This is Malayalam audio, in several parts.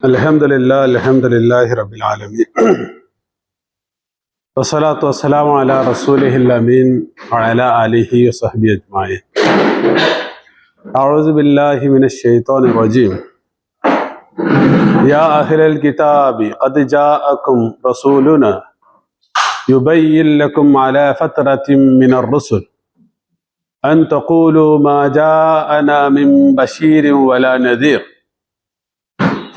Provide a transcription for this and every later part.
അൽഹംദുലില്ലാഹി റബ്ബിൽ ആലമീൻ വസ്സലാത്തു വസ്സലാമു അലാ റസൂലിഹിൽ അമീൻ വഅലാ ആലിഹി വസഹ്ബിഹി അജ്മഈൻ. അഊദു ബില്ലാഹി മിനശ് ശൈത്വാനിർ റജീം. യാ അഹ്ലൽ കിതാബി ഖദ് ജാഅകും റസൂലുനാ യുബയ്യിൻ ലക്കും അലാ ഫത്രത്തിൻ മിനർ റുസുൽ അൻ തഖൂലു മാ ജാഅനാ മിൻ ബശീരിൻ വലാ നദീർ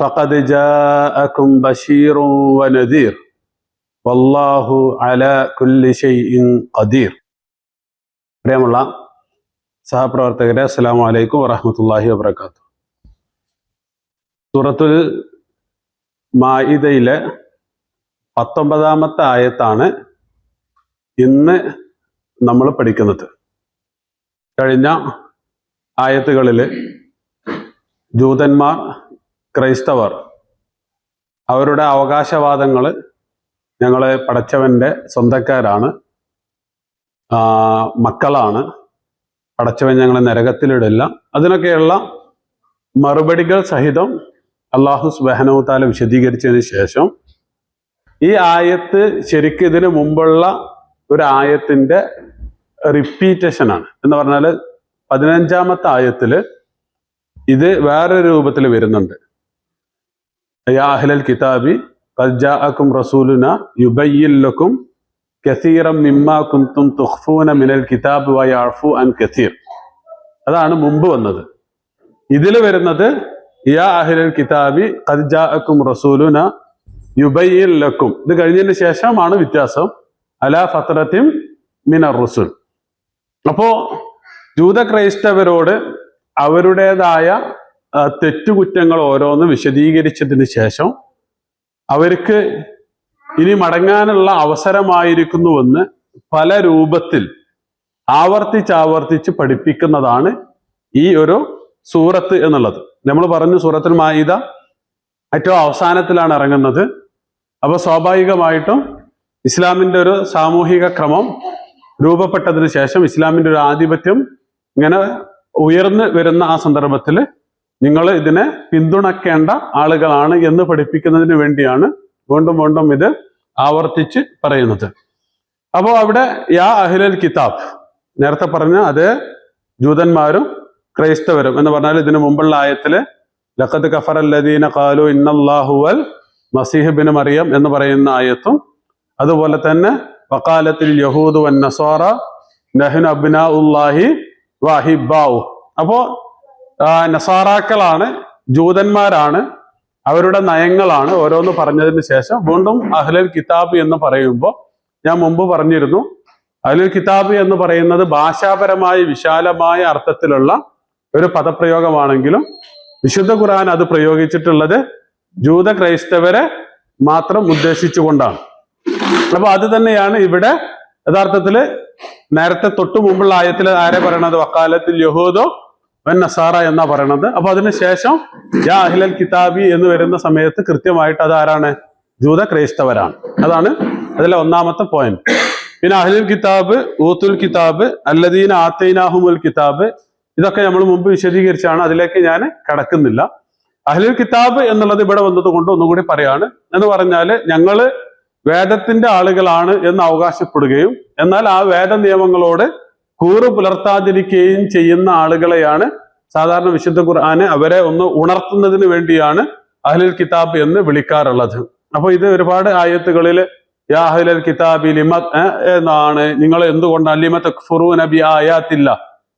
فقد جاءكم بشير ونذير والله على كل شيء قدير. പ്രിയമുള്ള സഹപ്രവർത്തകരെ, അസ്സലാമു അലൈക്കും വറഹ്മത്തുള്ളാഹി വബറകാതുഹു. സൂറത്തുൽ മാഇദയിലെ 19ാമത്തെ ആയത്താണ് ഇന്ന് നമ്മൾ പഠിക്കുന്നത്. കഴിഞ്ഞ ആയത്തുകളിൽ ജൂതന്മാർ, ക്രൈസ്തവർ അവരുടെ അവകാശവാദങ്ങൾ, ഞങ്ങൾ പടച്ചവൻ്റെ സ്വന്തക്കാരാണ്, മക്കളാണ്, പടച്ചവൻ ഞങ്ങളെ നരകത്തിലിടില്ല, അതിനൊക്കെയുള്ള മറുപടികൾ സഹിതം അല്ലാഹു സുബ്ഹാനഹു തആല വിശദീകരിച്ചതിന് ശേഷം ഈ ആയത്ത് ശരിക്കും ഇതിന് മുമ്പുള്ള ഒരു ആയത്തിൻ്റെ റിപ്പീറ്റേഷനാണ്. എന്ന് പറഞ്ഞാൽ 15ാമത്തെ ആയത്തിൽ ഇത് വേറൊരു രൂപത്തിൽ വരുന്നുണ്ട്. യാ അഹ്ലൽ കിതാബി ഖദ് ജാഅകും റസൂലുനാ യുബയ്യിൻ ലക്കും കസീറൻ മിമ്മാ കുൻതും തുഖ്ഫൂന മിനൽ കിതാബ് വയഅഫു അൻ കസീർ. അതാണ് മുമ്പ് വന്നത്. ഇതിൽ വരുന്നത് യാ അഹ്ലൽ കിതാബി ഖദ് ജാഅകും റസൂലുനാ യുബയ്യിൻ ലക്കും. ഇത് കഴിഞ്ഞതിന് ശേഷമാണ് വ്യത്യാസം. അലാ ഫത്രത്തിൻ മിനർ റുസുൽ. അപ്പോൾ ജൂത ക്രൈസ്തവരോട് അവരുടേതായ തെറ്റുകുറ്റങ്ങൾ ഓരോന്ന് വിശദീകരിച്ചതിന് ശേഷം അവർക്ക് ഇനി മടങ്ങാനുള്ള അവസരമായിരിക്കുന്നുവെന്ന് പല രൂപത്തിൽ ആവർത്തിച്ച് പഠിപ്പിക്കുന്നതാണ് ഈ ഒരു സൂറത്ത് എന്നുള്ളത്. നമ്മൾ പറഞ്ഞു, സൂറത്തുൽ മാഇദ ഏറ്റവും അവസാനത്തിലാണ് ഇറങ്ങുന്നത്. അപ്പോൾ സ്വാഭാവികമായിട്ടും ഇസ്ലാമിൻ്റെ ഒരു സാമൂഹിക ക്രമം രൂപപ്പെട്ടതിന് ശേഷം, ഇസ്ലാമിൻ്റെ ഒരു ആധിപത്യം ഇങ്ങനെ ഉയർന്നു വരുന്ന ആ സന്ദർഭത്തിൽ നിങ്ങൾ ഇതിനെ പിന്തുണക്കേണ്ട ആളുകളാണ് എന്ന് പഠിപ്പിക്കുന്നതിന് വേണ്ടിയാണ് വീണ്ടും ഇത് ആവർത്തിച്ച് പറയുന്നത്. അപ്പോൾ അവിടെ യാ അഹ്ലൽ കിതാബ്, നേരത്തെ പറഞ്ഞ അതേ ജൂതന്മാരും ക്രൈസ്തവരും എന്ന് പറഞ്ഞാൽ ഇതിനു മുമ്പുള്ള ആയത്തില് ലഖദ് കഫറല്ലദീന ഖാലു ഇന്നല്ലാഹു വൽ മസീഹ് ഇബ്നു മറിയം എന്ന് പറയുന്ന ആയത്തും, അതുപോലെ തന്നെ വഖാലത്തിൽ യഹൂദു വൻ നസ്വാറ നഹ്നു അബ്നാഉല്ലാഹി വഹിബ്ബാഉ. അപ്പോൾ നസാറാക്കളാണ്, ജൂതന്മാരാണ്, അവരുടെ നയങ്ങളാണ് ഓരോന്ന് പറഞ്ഞതിന് ശേഷം വീണ്ടും അഹ്ലൽ കിതാബ് എന്ന് പറയുമ്പോൾ, ഞാൻ മുമ്പ് പറഞ്ഞിരുന്നു, അഹ്ലൽ കിതാബ് എന്ന് പറയുന്നത് ഭാഷാപരമായി വിശാലമായ അർത്ഥത്തിലുള്ള ഒരു പദപ്രയോഗമാണെങ്കിലും വിശുദ്ധ ഖുർആൻ അത് പ്രയോഗിച്ചിട്ടുള്ളത് ജൂത ക്രൈസ്തവരെ മാത്രം ഉദ്ദേശിച്ചുകൊണ്ടാണ്. അപ്പൊ അത് തന്നെയാണ് ഇവിടെ യഥാർത്ഥത്തിൽ നേരത്തെ തൊട്ടു മുമ്പുള്ള ആയത്തിൽ ആരെ പറയണത്? വക്കാലത്തിൽ യഹൂദോ വൻ നസാറ എന്നാ പറയണത്. അപ്പൊ അതിനുശേഷം യാ അഹ്ലൽ കിതാബി എന്ന് വരുന്ന സമയത്ത് കൃത്യമായിട്ട് അതാരാണ്? ജൂത ക്രൈസ്തവരാണ്. അതാണ് അതിലെ ഒന്നാമത്തെ പോയിന്റ്. പിന്നെ അഹ്ലുൽ കിതാബ്, ഊത്തുൽ കിതാബ്, അല്ലദീന ആതൈനാഹുമുൽ കിതാബ്, ഇതൊക്കെ നമ്മൾ മുമ്പ് വിശദീകരിച്ചാണ്, അതിലേക്ക് ഞാൻ കടക്കുന്നില്ല. അഹ്ലുൽ കിതാബ് എന്നുള്ളത് ഇവിടെ വന്നത് കൊണ്ട് ഒന്നുകൂടി പറയാണ്. എന്ന് പറഞ്ഞാൽ ഞങ്ങള് വേദത്തിന്റെ ആളുകളാണ് എന്ന് അവകാശപ്പെടുകയും എന്നാൽ ആ വേദ നിയമങ്ങളോട് കൂറ് പുലർത്താതിരിക്കുകയും ചെയ്യുന്ന ആളുകളെയാണ് സാധാരണ വിശുദ്ധ ഖുർആന് അവരെ ഒന്ന് ഉണർത്തുന്നതിന് വേണ്ടിയാണ് അഹ്ലുൽ കിതാബ് എന്ന് വിളിക്കാറുള്ളത്. അപ്പൊ ഇത് ഒരുപാട് ആയത്തുകളിൽ യാ അഹ്ലൽ കിതാബി ലിമ എന്നാണ്, നിങ്ങൾ എന്തുകൊണ്ടാണ് ലിമ തക്ഫുറൂന ബി ആയാത്തില്ല,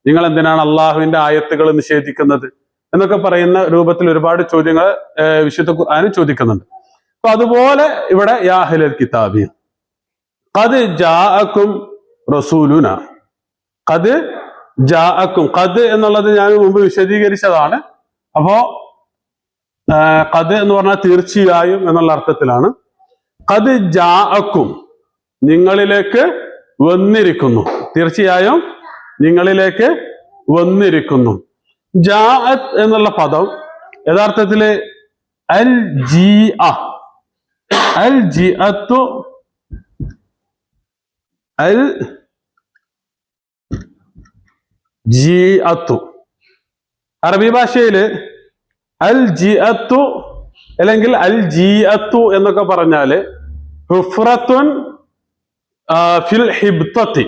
നിങ്ങൾ എന്തിനാണ് അള്ളാഹുവിന്റെ ആയത്തുകൾ നിഷേധിക്കുന്നത് എന്നൊക്കെ പറയുന്ന രൂപത്തിൽ ഒരുപാട് ചോദ്യങ്ങൾ വിശുദ്ധ ഖുർആന് ചോദിക്കുന്നുണ്ട്. അപ്പൊ അതുപോലെ ഇവിടെ യാ അഹ്ലൽ കിതാബി ഖദ് ജാഅകും റസൂലുന, ഖദ് ജാഅകും, ഖദ് എന്നുള്ളത് ഞാൻ മുമ്പ് വിശദീകരിച്ചതാണ്. അപ്പോ ഖദ് എന്ന് പറഞ്ഞാൽ തീർച്ചയായും എന്നുള്ള അർത്ഥത്തിലാണ്. ഖദ് ജാഅകും, നിങ്ങളിലേക്ക് വന്നിരിക്കുന്നു, തീർച്ചയായും നിങ്ങളിലേക്ക് വന്നിരിക്കുന്നു. ജാഅത്ത് എന്നുള്ള പദം യഥാർത്ഥത്തില് അൽ ജീഅ, അൽ ജിഅത്തു, അൽ ജിഅത്തു, അറബി ഭാഷയില് അൽ ജിഅത്തു അല്ലെങ്കിൽ അൽ ജീഅത്തു എന്നൊക്കെ പറഞ്ഞാല് ഹുഫ്റത്തുൻ ഫിൽ ഹിബ്തത്തി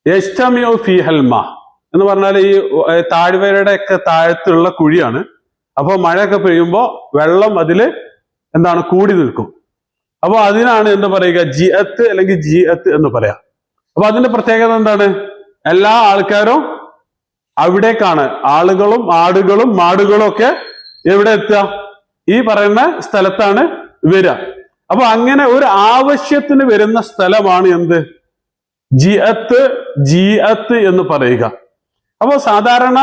യജ്തമിഉ ഫീഹൽ മാ എന്ന് പറഞ്ഞാൽ ഈ താഴ്വരയുടെ ഒക്കെ താഴത്തുള്ള കുഴിയാണ്. അപ്പൊ മഴയൊക്കെ പെയ്യുമ്പോൾ വെള്ളം അതില് എന്താണ് കൂടി നിൽക്കും. അപ്പൊ അതിനാണ് എന്ത് പറയുക, ജിഅത്ത് അല്ലെങ്കിൽ ജീഅത്ത് എന്ന് പറയാം. അപ്പൊ അതിന്റെ പ്രത്യേകത എന്താണ്? എല്ലാ ആൾക്കാരും അവിടേക്കാണ്, ആളുകളും ആടുകളും മാടുകളും ഒക്കെ എവിടെ എത്തുക? ഈ പറയുന്ന സ്ഥലത്താണ് വരിക. അപ്പൊ അങ്ങനെ ഒരു ആവശ്യത്തിന് വരുന്ന സ്ഥലമാണ് എന്ത്? ജീഅത്ത് എന്ന് പറയുക. അപ്പൊ സാധാരണ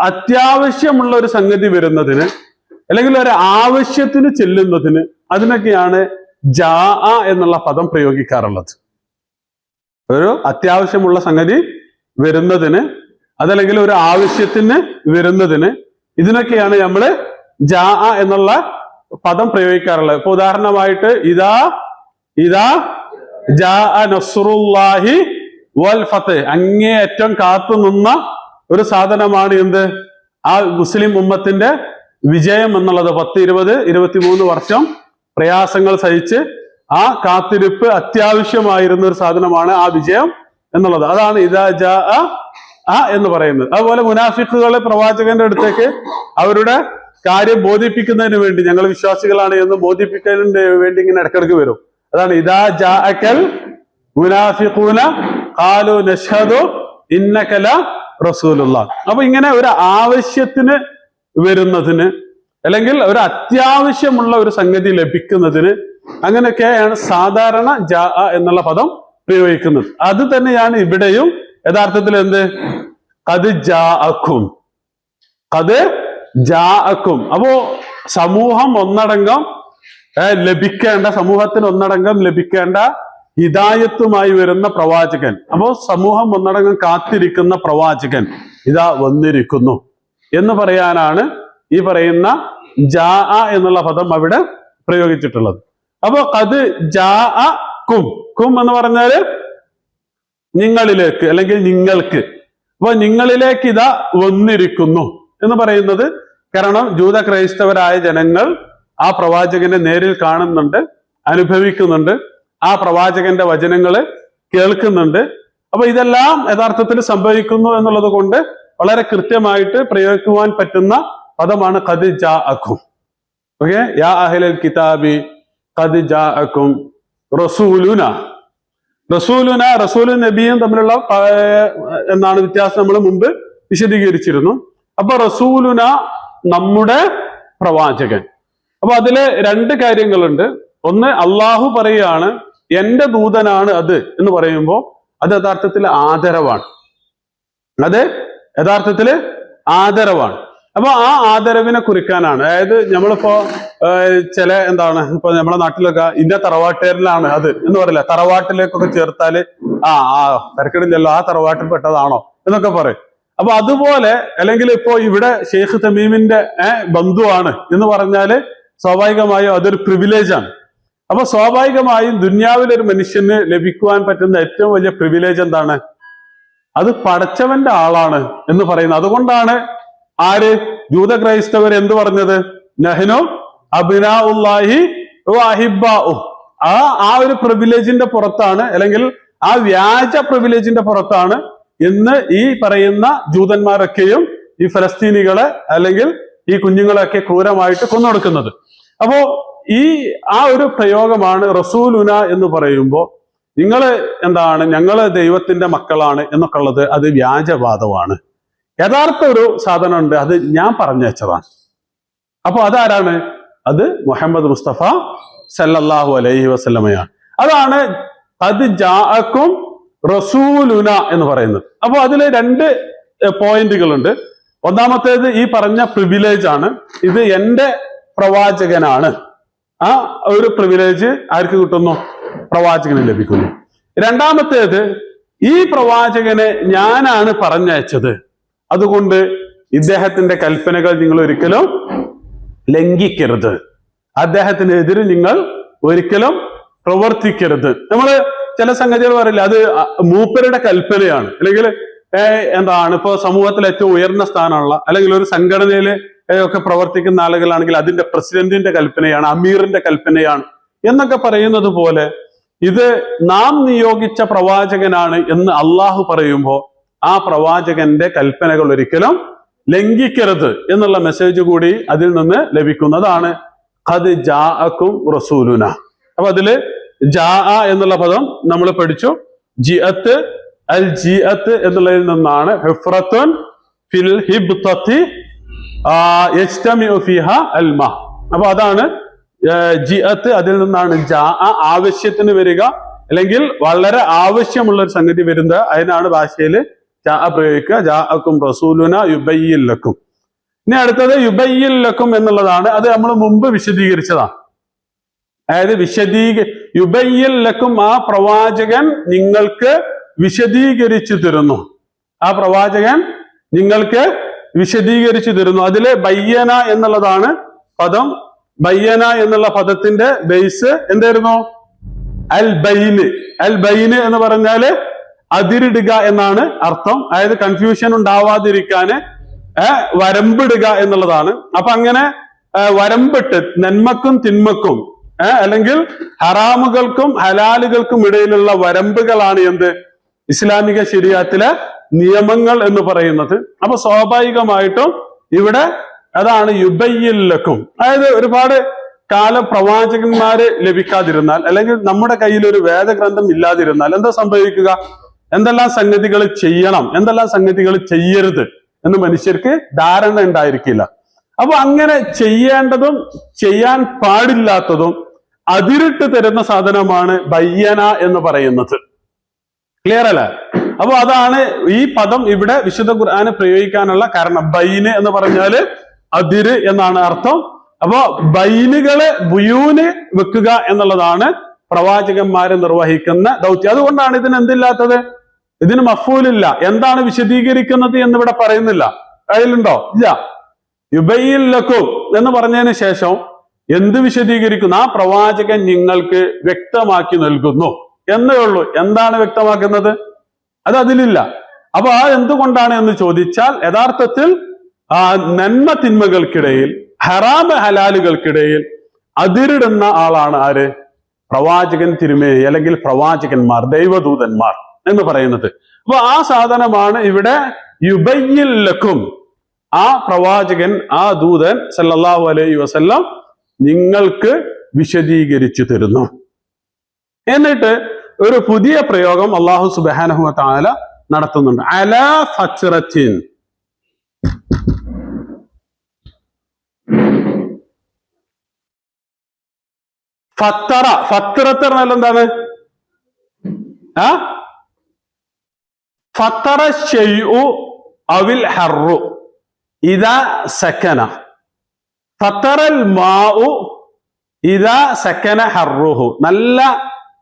അത്യാവശ്യമുള്ള ഒരു സംഗതി വരുന്നതിന് അല്ലെങ്കിൽ ഒരു ആവശ്യത്തിന് ചെല്ലുന്നതിന് അതിനൊക്കെയാണ് ജാ എന്നുള്ള പദം പ്രയോഗിക്കാറുള്ളത്. ഒരു അത്യാവശ്യമുള്ള സംഗതി വരുന്നതിന് അതല്ലെങ്കിൽ ഒരു ആവശ്യത്തിന് വരുന്നതിന് ഇതിനൊക്കെയാണ് നമ്മൾ ജാ എന്നുള്ള പദം പ്രയോഗിക്കാറുള്ളത്. ഇപ്പൊ ഉദാഹരണമായിട്ട് ഇതാ ജാ നസ്റുല്ലാഹി വൽ ഫത്ത്, അങ്ങേയറ്റം കാത്തു നിന്ന ഒരു സാധനമാണ് എന്ത്? ആ മുസ്ലിം ഉമ്മത്തിന്റെ വിജയം എന്നുള്ളത്. 10, 20, 23 വർഷം പ്രയാസങ്ങൾ സഹിച്ച് ആ കാത്തിരിപ്പ് അത്യാവശ്യമായിരുന്ന ഒരു സാധനമാണ് ആ വിജയം എന്നുള്ളത്. അതാണ് ഇദാ ജാ എന്ന് പറയുന്നത്. അതുപോലെ മുനാഫിക്കുകളെ പ്രവാചകന്റെ അടുത്തേക്ക് അവരുടെ കാര്യം ബോധിപ്പിക്കുന്നതിന് വേണ്ടി, ഞങ്ങൾ വിശ്വാസികളാണ് എന്ന് ബോധിപ്പിക്കുന്നതിന് വേണ്ടി ഇങ്ങനെ ഇടക്കിടക്ക് വരും. അതാണ് ഇദാ ജാഅകൽ മുനാഫിഖൂന ഖാലു നശ്ഹദു ഇന്നക ലറസൂലുള്ളാഹ്. അപ്പൊ ഇങ്ങനെ ഒരു ആവശ്യത്തിന് വരുന്നതിന് അല്ലെങ്കിൽ ഒരു അത്യാവശ്യമുള്ള ഒരു സംഗതി ലഭിക്കുന്നതിന് അങ്ങനെയൊക്കെയാണ് സാധാരണ ജാ എന്നുള്ള പദം പ്രയോഗിക്കുന്നത്. അത് തന്നെയാണ് ഇവിടെയും യഥാർത്ഥത്തിൽ എന്ത്? ഖദ് ജാഅക്കും. അപ്പോ സമൂഹം ഒന്നടങ്കം ലഭിക്കേണ്ട, സമൂഹത്തിന് ഒന്നടങ്കം ലഭിക്കേണ്ട ഹിദായത്തുമായി വരുന്ന പ്രവാചകൻ, അപ്പോ സമൂഹം ഒന്നടങ്കം കാത്തിരിക്കുന്ന പ്രവാചകൻ ഇതാ വന്നിരിക്കുന്നു എന്ന് പറയാനാണ് ഈ പറയുന്ന ജാ എന്നുള്ള പദം അവിടെ പ്രയോഗിച്ചിട്ടുള്ളത്. അപ്പോ ഖദ് ജാഅക്കും എന്ന് പറഞ്ഞാല് നിങ്ങളിലേക്ക് അല്ലെങ്കിൽ നിങ്ങൾക്ക്. അപ്പൊ നിങ്ങളിലേക്ക് ഇതാ വന്നിരിക്കുന്നു എന്ന് പറയുന്നത് കാരണം ജൂത ക്രൈസ്തവരായ ജനങ്ങൾ ആ പ്രവാചകനെ നേരിൽ കാണുന്നുണ്ട്, അനുഭവിക്കുന്നുണ്ട്, ആ പ്രവാചകന്റെ വചനങ്ങള് കേൾക്കുന്നുണ്ട്. അപ്പൊ ഇതെല്ലാം യഥാർത്ഥത്തിൽ സംഭവിക്കുന്നു എന്നുള്ളത് കൊണ്ട് വളരെ കൃത്യമായിട്ട് പ്രയോഗിക്കുവാൻ പറ്റുന്ന പദമാണ് ഖദ് ജാഅക്കും. ഓക്കെ, യാ അഹ്ലൽ കിതാബി ഖദ് ജാഅക്കും റസൂലുന. റസൂലും നബിയും തമ്മിലുള്ള എന്നാണ് വ്യത്യാസം നമ്മൾ മുമ്പ് വിശദീകരിച്ചിരുന്നു. അപ്പൊ റസൂലുന നമ്മുടെ പ്രവാചകൻ. അപ്പൊ അതില് 2 കാര്യങ്ങളുണ്ട്. ഒന്ന്, അള്ളാഹു പറയുകയാണ് എന്റെ ദൂതനാണ് അത് എന്ന് പറയുമ്പോൾ അത് യഥാർത്ഥത്തിൽ ആദരവാണ്. അത് യഥാർത്ഥത്തില് ആദരവാണ്. അപ്പൊ ആ ആദരവിനെ കുറിക്കാനാണ്. അതായത് നമ്മളിപ്പോ ചില ഇപ്പൊ നമ്മുടെ നാട്ടിലൊക്കെ ഇന്ന തറവാട്ടേരിലാണ് അത് എന്ന് പറയില്ല, തറവാട്ടിലേക്കൊക്കെ ചേർത്താല് തിരക്കിടില്ലല്ലോ, ആ തറവാട്ടിൽ പെട്ടതാണോ എന്നൊക്കെ പറയും. അപ്പൊ അതുപോലെ അല്ലെങ്കിൽ ഇപ്പോ ഇവിടെ ഷെയ്ഖ് തമീമിന്റെ ബന്ധുവാണ് എന്ന് പറഞ്ഞാല് സ്വാഭാവികമായും അതൊരു പ്രിവിലേജ് ആണ്. അപ്പൊ സ്വാഭാവികമായും ദുന്യാവിലൊരു മനുഷ്യന് ലഭിക്കുവാൻ പറ്റുന്ന ഏറ്റവും വലിയ പ്രിവിലേജ് എന്താണ്? അത് പടച്ചവന്റെ ആളാണ് എന്ന് പറയുന്നത്. അതുകൊണ്ടാണ് ആര് ജൂത ക്രൈസ്തവർ എന്ത് പറഞ്ഞത്? നഹ്നു അബ്നാഉല്ലാഹി വ അഹിബ്ബാഉ. ആ ഒരു പ്രിവിലേജിന്റെ പുറത്താണ് അല്ലെങ്കിൽ ആ വ്യാജ പ്രിവിലേജിന്റെ പുറത്താണ് ഇന്ന് ഈ പറയുന്ന ജൂതന്മാരൊക്കെയും ഈ ഫലസ്തീനികളെ അല്ലെങ്കിൽ ഈ കുഞ്ഞുങ്ങളെയൊക്കെ ക്രൂരമായിട്ട് കൊന്നൊടുക്കുന്നത്. അപ്പോ ആ ഒരു പ്രയോഗമാണ് റസൂലുന എന്ന് പറയുമ്പോൾ ഞങ്ങള് ദൈവത്തിന്റെ മക്കളാണ് എന്നൊക്കെ ഉള്ളത് അത് വ്യാജവാദമാണ്. യഥാർത്ഥ ഒരു സാധനം ഉണ്ട്, അത് ഞാൻ പറഞ്ഞു വെച്ചതാണ്. അപ്പൊ അതാരാണ്? അത് മുഹമ്മദ് മുസ്തഫ സല്ലല്ലാഹു അലൈഹി വസല്ലമയാണ്. അതാണ് ഖദ് ജാഅക്കും റസൂലുന എന്ന് പറയുന്നത്. അപ്പൊ അതില് 2 പോയിന്റുകളുണ്ട്. ഒന്നാമത്തേത് ഈ പറഞ്ഞ പ്രിവിലേജ് ആണ്. ഇത് എന്റെ പ്രവാചകനാണ്. ആ ഒരു പ്രിവിലേജ് ആർക്ക് കിട്ടുന്നു? പ്രവാചകന് ലഭിക്കുന്നു. രണ്ടാമത്തേത് ഈ പ്രവാചകനെ ഞാനാണ് പറഞ്ഞയച്ചത്, അതുകൊണ്ട് ഇദ്ദേഹത്തിന്റെ കൽപ്പനകൾ നിങ്ങൾ ഒരിക്കലും ലംഘിക്കരുത്, അദ്ദേഹത്തിനെതിരെ നിങ്ങൾ ഒരിക്കലും പ്രവർത്തിക്കരുത്. നമ്മള് ചില സംഗതികൾ പറയില്ല, അത് മൂപ്പരുടെ കൽപ്പനയാണ്, അല്ലെങ്കിൽ ഇപ്പൊ സമൂഹത്തിൽ ഏറ്റവും ഉയർന്ന സ്ഥാനമുള്ള അല്ലെങ്കിൽ ഒരു സംഘടനയിൽ ഒക്കെ പ്രവർത്തിക്കുന്ന ആളുകളാണെങ്കിൽ അതിന്റെ പ്രസിഡന്റിന്റെ കൽപ്പനയാണ്, അമീറിന്റെ കൽപ്പനയാണ് എന്നൊക്കെ പറയുന്നത് പോലെ ഇത് നാം നിയോഗിച്ച പ്രവാചകനാണ് എന്ന് അള്ളാഹു പറയുമ്പോൾ ആ പ്രവാചകന്റെ കൽപ്പനകൾ ഒരിക്കലും ലംഘിക്കരുത് എന്നുള്ള മെസ്സേജ് കൂടി അതിൽ നിന്ന് ലഭിക്കുന്നതാണ്. ഖദ് ജാഅക്കും റസൂലുന. അപ്പൊ അതില് ജാ എന്നുള്ള പദം നമ്മൾ പഠിച്ചു. ജിഅത്ത്, അൽ ജിഅത്ത് എന്നുള്ളതിൽ നിന്നാണ് ഹുഫ്റത്തുൻ ഫിൽ ഹിബ്തത്തി യജ്തമിഉ ഫീഹാ അൽ മാ. അപ്പൊ അതാണ് ജിഅത്ത്, അതിൽ നിന്നാണ് ജാ, ആവശ്യത്തിന് വരിക അല്ലെങ്കിൽ വളരെ ആവശ്യമുള്ള ഒരു സംഗതി വരുന്നത്. അതിനാണ് ഭാഷയിൽ ജാ പ്രയോഗിക്കുക. ജാഅക്കും റസൂലുന യുബയ്യിൻ ലക്കും. ഇനി അടുത്തത് യുബയ്യിൻ ലക്കും എന്നുള്ളതാണ്. അത് നമ്മൾ മുമ്പ് വിശദീകരിച്ചതാണ്. അതായത് യുബയ്യിൻ ലക്കും, ആ പ്രവാചകൻ നിങ്ങൾക്ക് വിശദീകരിച്ചു തരുന്നു. ആ പ്രവാചകൻ നിങ്ങൾക്ക് വിശദീകരിച്ചു തരുന്നു. അതില് ബയ്യന എന്നുള്ളതാണ് പദം. ബയ്യന എന്നുള്ള പദത്തിന്റെ ബേസ് എന്തായിരുന്നു? അൽ ബൈന്. അൽ ബൈന് എന്ന് പറഞ്ഞാല് അതിരിടുക എന്നാണ് അർത്ഥം. അതായത് കൺഫ്യൂഷൻ ഉണ്ടാവാതിരിക്കാന് വരമ്പിടുക എന്നുള്ളതാണ്. അപ്പൊ അങ്ങനെ വരമ്പിട്ട് നന്മക്കും തിന്മക്കും അല്ലെങ്കിൽ ഹറാമുകൾക്കും ഹലാലുകൾക്കും ഇടയിലുള്ള വരമ്പുകളാണ് എന്ത്? ഇസ്ലാമിക ശരീഅത്തിലെ നിയമങ്ങൾ എന്ന് പറയുന്നത്. അപ്പൊ സ്വാഭാവികമായിട്ടും ഇവിടെ അതാണ് യുബയ്യിൻ ലക്കും. അതായത് ഒരുപാട് കാലം പ്രവാചകന്മാര് ലഭിക്കാതിരുന്നാൽ അല്ലെങ്കിൽ നമ്മുടെ കയ്യിൽ ഒരു വേദഗ്രന്ഥം ഇല്ലാതിരുന്നാൽ എന്താ സംഭവിക്കുക? എന്തെല്ലാം സംഗതികൾ ചെയ്യണം, എന്തെല്ലാം സംഗതികൾ ചെയ്യരുത് എന്ന് മനുഷ്യർക്ക് ധാരണ ഉണ്ടായിരിക്കില്ല. അപ്പൊ അങ്ങനെ ചെയ്യേണ്ടതും ചെയ്യാൻ പാടില്ലാത്തതും അതിരിട്ട് തരുന്ന സാധനമാണ് ബയ്യന എന്ന് പറയുന്നത്. ക്ലിയർ അല്ലേ? അപ്പൊ അതാണ് ഈ പദം ഇവിടെ വിശുദ്ധ ഖുർആന് പ്രയോഗിക്കാനുള്ള കാരണം. ബൈന് എന്ന് പറഞ്ഞാല് അതിര് എന്നാണ് അർത്ഥം. അപ്പൊ ബൈനുകളെ ബുയൂന് വെക്കുക എന്നുള്ളതാണ് പ്രവാചകന്മാരെ നിർവഹിക്കുന്ന ദൗത്യം. അതുകൊണ്ടാണ് ഇതിന് എന്തില്ലാത്തത്? ഇതിന് മഫൂലില്ല. എന്താണ് വിശദീകരിക്കുന്നത് എന്നിവിടെ പറയുന്നില്ല. അതിലുണ്ടോ? ഇല്ല. യുബയ്യിൻ ലക്കും എന്ന് പറഞ്ഞതിന് ശേഷം എന്ത് വിശദീകരിക്കുന്നു? ആ പ്രവാചകൻ നിങ്ങൾക്ക് വ്യക്തമാക്കി നൽകുന്നു എന്നേ ഉള്ളൂ. എന്താണ് വ്യക്തമാക്കുന്നത്? അത് അതിലില്ല. അപ്പൊ ആ എന്തുകൊണ്ടാണ് എന്ന് ചോദിച്ചാൽ യഥാർത്ഥത്തിൽ നന്മ തിന്മകൾക്കിടയിൽ ഹറാമ് ഹലാലുകൾക്കിടയിൽ അതിരിടുന്ന ആളാണ് ആര്? പ്രവാചകൻ തിരുമേനി അല്ലെങ്കിൽ പ്രവാചകന്മാർ, ദൈവദൂതന്മാർ എന്ന് പറയുന്നത്. അപ്പൊ ആ സാധനമാണ് ഇവിടെ യുബയ്യിൻ ലക്കും. ആ പ്രവാചകൻ, ആ ദൂതൻ സല്ലല്ലാഹു അലൈഹി വസല്ലം നിങ്ങൾക്ക് വിശദീകരിച്ചു തരുന്നു. എന്നിട്ട് ഒരു പുതിയ പ്രയോഗം അല്ലാഹു സുബ്ഹാനഹു വ തആല നടത്തുന്നുണ്ട്. അലാ ഫത്റത്തിൻ. ഫത്തറ, ഫത്രത്ത് പറഞ്ഞാൽ എന്താണ്? ഫത്തറ ശൈഉ അവിൽ ഹർറു ഇദാ സക്കന. ഫത്തറൽ മാഉ ഇദാ സക്കന ഹർറുഹു. നല്ല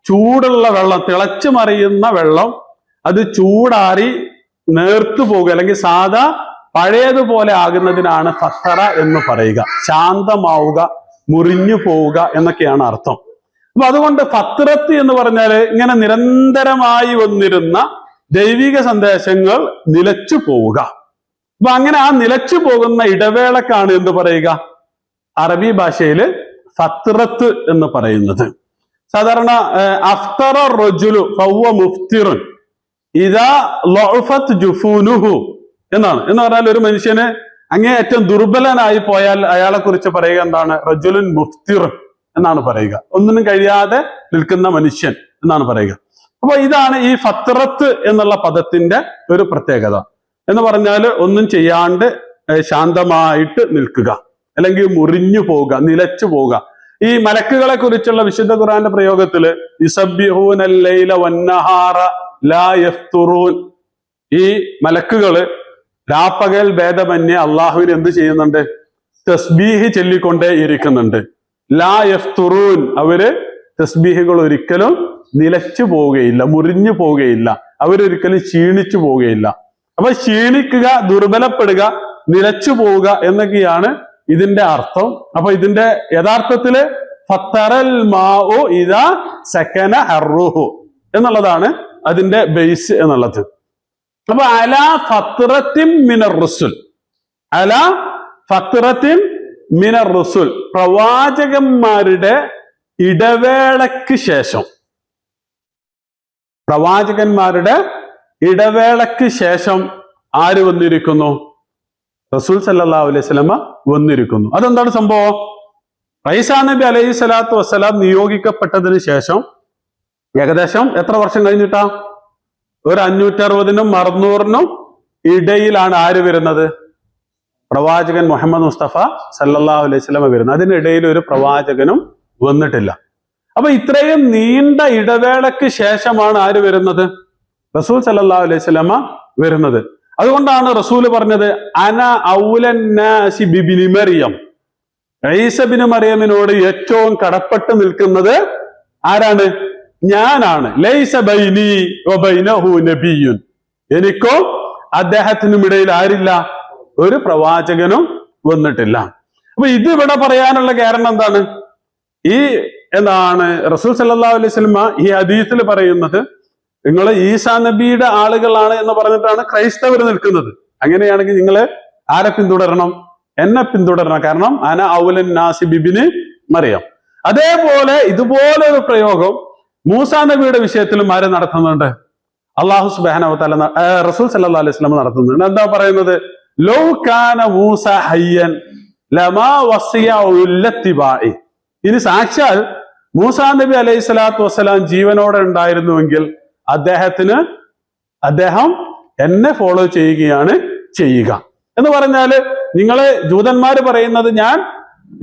ചൂടുള്ള വെള്ളം, തിളച്ചു മറിയുന്ന വെള്ളം, അത് ചൂടാറി നേർത്തു പോകുക അല്ലെങ്കിൽ സാധാ പഴയതുപോലെ ആകുന്നതിനാണ് ഫത്തറ എന്ന് പറയുക. ശാന്തമാവുക, മുറിഞ്ഞു പോവുക എന്നൊക്കെയാണ് അർത്ഥം. അപ്പൊ അതുകൊണ്ട് ഫത്രത്ത് എന്ന് പറഞ്ഞാല് ഇങ്ങനെ നിരന്തരമായി വന്നിരുന്ന ദൈവിക സന്ദേശങ്ങൾ നിലച്ചു പോവുക. അപ്പൊ അങ്ങനെ ആ നിലച്ചു പോകുന്ന ഇടവേളക്കാണ് എന്ത് പറയുക? അറബി ഭാഷയില് ഫത്രത്ത് എന്ന് പറയുന്നത്. സാധാരണ അഫ്തറ റജുലു ഫഹുവ മുഫ്തിറുൻ ഇദാ ലഉഫത് ജുഫൂനുഹു എന്നാണ്. എന്ന് പറഞ്ഞാൽ ഒരു മനുഷ്യന് അങ്ങേയറ്റം ദുർബലനായി പോയാൽ അയാളെ കുറിച്ച് പറയുക എന്താണ്? റജുലുൻ മുഫ്തിർ എന്നാണ് പറയുക. ഒന്നിനും കഴിയാതെ നിൽക്കുന്ന മനുഷ്യൻ എന്നാണ് പറയുക. അപ്പൊ ഇതാണ് ഈ ഫത്രത്ത് എന്നുള്ള പദത്തിന്റെ ഒരു പ്രത്യേകത. എന്ന് പറഞ്ഞാൽ ഒന്നും ചെയ്യാണ്ട് ശാന്തമായിട്ട് നിൽക്കുക, അല്ലെങ്കിൽ മുറിഞ്ഞു പോവുക, നിലച്ചു പോവുക. ഈ മലക്കുകളെ കുറിച്ചുള്ള വിശുദ്ധ ഖുർആന്റെ പ്രയോഗത്തില് യുസബ്ബിഹൂനൽ ലൈല വന്നഹാറ ലാ യഫ്തുറൂൻ, ഈ മലക്കുകള് രാപ്പകൽ ഭേദമന്യേ അള്ളാഹുവിന് എന്ത് ചെയ്യുന്നുണ്ട്? തസ്ബീഹ് ചൊല്ലിക്കൊണ്ടേ ഇരിക്കുന്നുണ്ട്. ലാ യഫ്തുറൂൻ, അവര് തസ്ബീഹുകൾ ഒരിക്കലും നിലച്ചു പോവുകയില്ല, മുറിഞ്ഞു പോവുകയില്ല, അവരൊരിക്കലും ക്ഷീണിച്ചു പോവുകയില്ല. അപ്പൊ ക്ഷീണിക്കുക, ദുർബലപ്പെടുക, നിലച്ചു പോവുക എന്നൊക്കെയാണ് ഇതിന്റെ അർത്ഥം. അപ്പൊ ഇതിന്റെ യഥാർത്ഥത്തില് ഫത്തറൽ മാഉ ഇദാ സകന ഹർറുഹു എന്നുള്ളതാണ് അതിന്റെ ബേസ് എന്നുള്ളത്. അപ്പൊ അലാ ഫത്രത്തിൻ മിനർ റുസുൽ, അലാ ഫത്രത്തിൻ മിനർ റുസുൽ, പ്രവാചകന്മാരുടെ ഇടവേളയ്ക്ക് ശേഷം, പ്രവാചകന്മാരുടെ ഇടവേളയ്ക്ക് ശേഷം ആര് വന്നിരിക്കുന്നു? റസൂൽ സല്ലല്ലാഹു അലൈഹി വസല്ലമ വന്നിരിക്കുന്നു. അതെന്താണ് സംഭവം? ഈസാ നബി അലൈഹി സ്വലാത്തു വസ്സലാം നിയോഗിക്കപ്പെട്ടതിന് ശേഷം ഏകദേശം എത്ര വർഷം കഴിഞ്ഞിട്ടാ? ഒരു 560-നും 600-നും ഇടയിലാണ് ആര് വരുന്നത്? പ്രവാചകൻ മുഹമ്മദ് മുസ്തഫ സല്ലല്ലാഹു അലൈഹി വസല്ലമ വരുന്നത്. അതിനിടയിൽ ഒരു പ്രവാചകനും വന്നിട്ടില്ല. അപ്പൊ ഇത്രയും നീണ്ട ഇടവേളയ്ക്ക് ശേഷമാണ് ആര് വരുന്നത്? റസൂൽ സല്ലല്ലാഹു അലൈഹി വസല്ലമ വരുന്നത്. അതുകൊണ്ടാണ് റസൂൽ പറഞ്ഞത് അന ഔലൻ നാസി ബിബിനി മറിയം, ഈസ ഇബ്നു മറിയമിനോട് ഏറ്റവും കടപ്പെട്ട് നിൽക്കുന്നത് ആരാണ്? ഞാനാണ്. ലൈസ ബൈനി വബൈനഹു നബിയ്യുൻ, എനിക്കോ അദ്ദേഹത്തിനും ഇടയിൽ ആരില്ല? ഒരു പ്രവാചകനും വന്നിട്ടില്ല. അപ്പൊ ഇത് ഇവിടെ പറയാനുള്ള കാരണം എന്താണ്? ഈ റസൂൽ സല്ലല്ലാഹു അലൈഹി വസല്ലമ ഈ ഹദീസിൽ പറയുന്നത് നിങ്ങൾ ഈസാ നബിയുടെ ആളുകളാണ് എന്ന് പറഞ്ഞിട്ടാണ് ക്രൈസ്തവർ നിൽക്കുന്നത്. അങ്ങനെയാണെങ്കിൽ നിങ്ങൾ ആരെ പിന്തുടരണം? എന്നെ പിന്തുടരണം. കാരണം അന ഔലൻ നാസി ബിബിനി മറിയം. അതേപോലെ ഇതുപോലെ ഒരു പ്രയോഗം മൂസാ നബിയുടെ വിഷയത്തിലും ആര് നടത്തുന്നുണ്ട്? അള്ളാഹു സുബ്ഹാനഹു വ തആല, റസൂൽ സല്ലല്ലാഹു അലൈഹി വസല്ലം നടത്തുന്നുണ്ട്. എന്താ പറയുന്നത്? ലൗ കാന മൂസ ഹയ്യൻ ലമാ വസിയ ഉല്ലത്തിബാഇ. ഇനി സാക്ഷാൽ മൂസാ നബി അലൈഹി സ്വലാത്തു വസ്സലാം ജീവനോടെ ഉണ്ടായിരുന്നുവെങ്കിൽ അദ്ദേഹം എന്നെ ഫോളോ ചെയ്യുകയാണ് ചെയ്യുക എന്ന് പറഞ്ഞാല്, നിങ്ങള് ജൂതന്മാര് പറയുന്നത്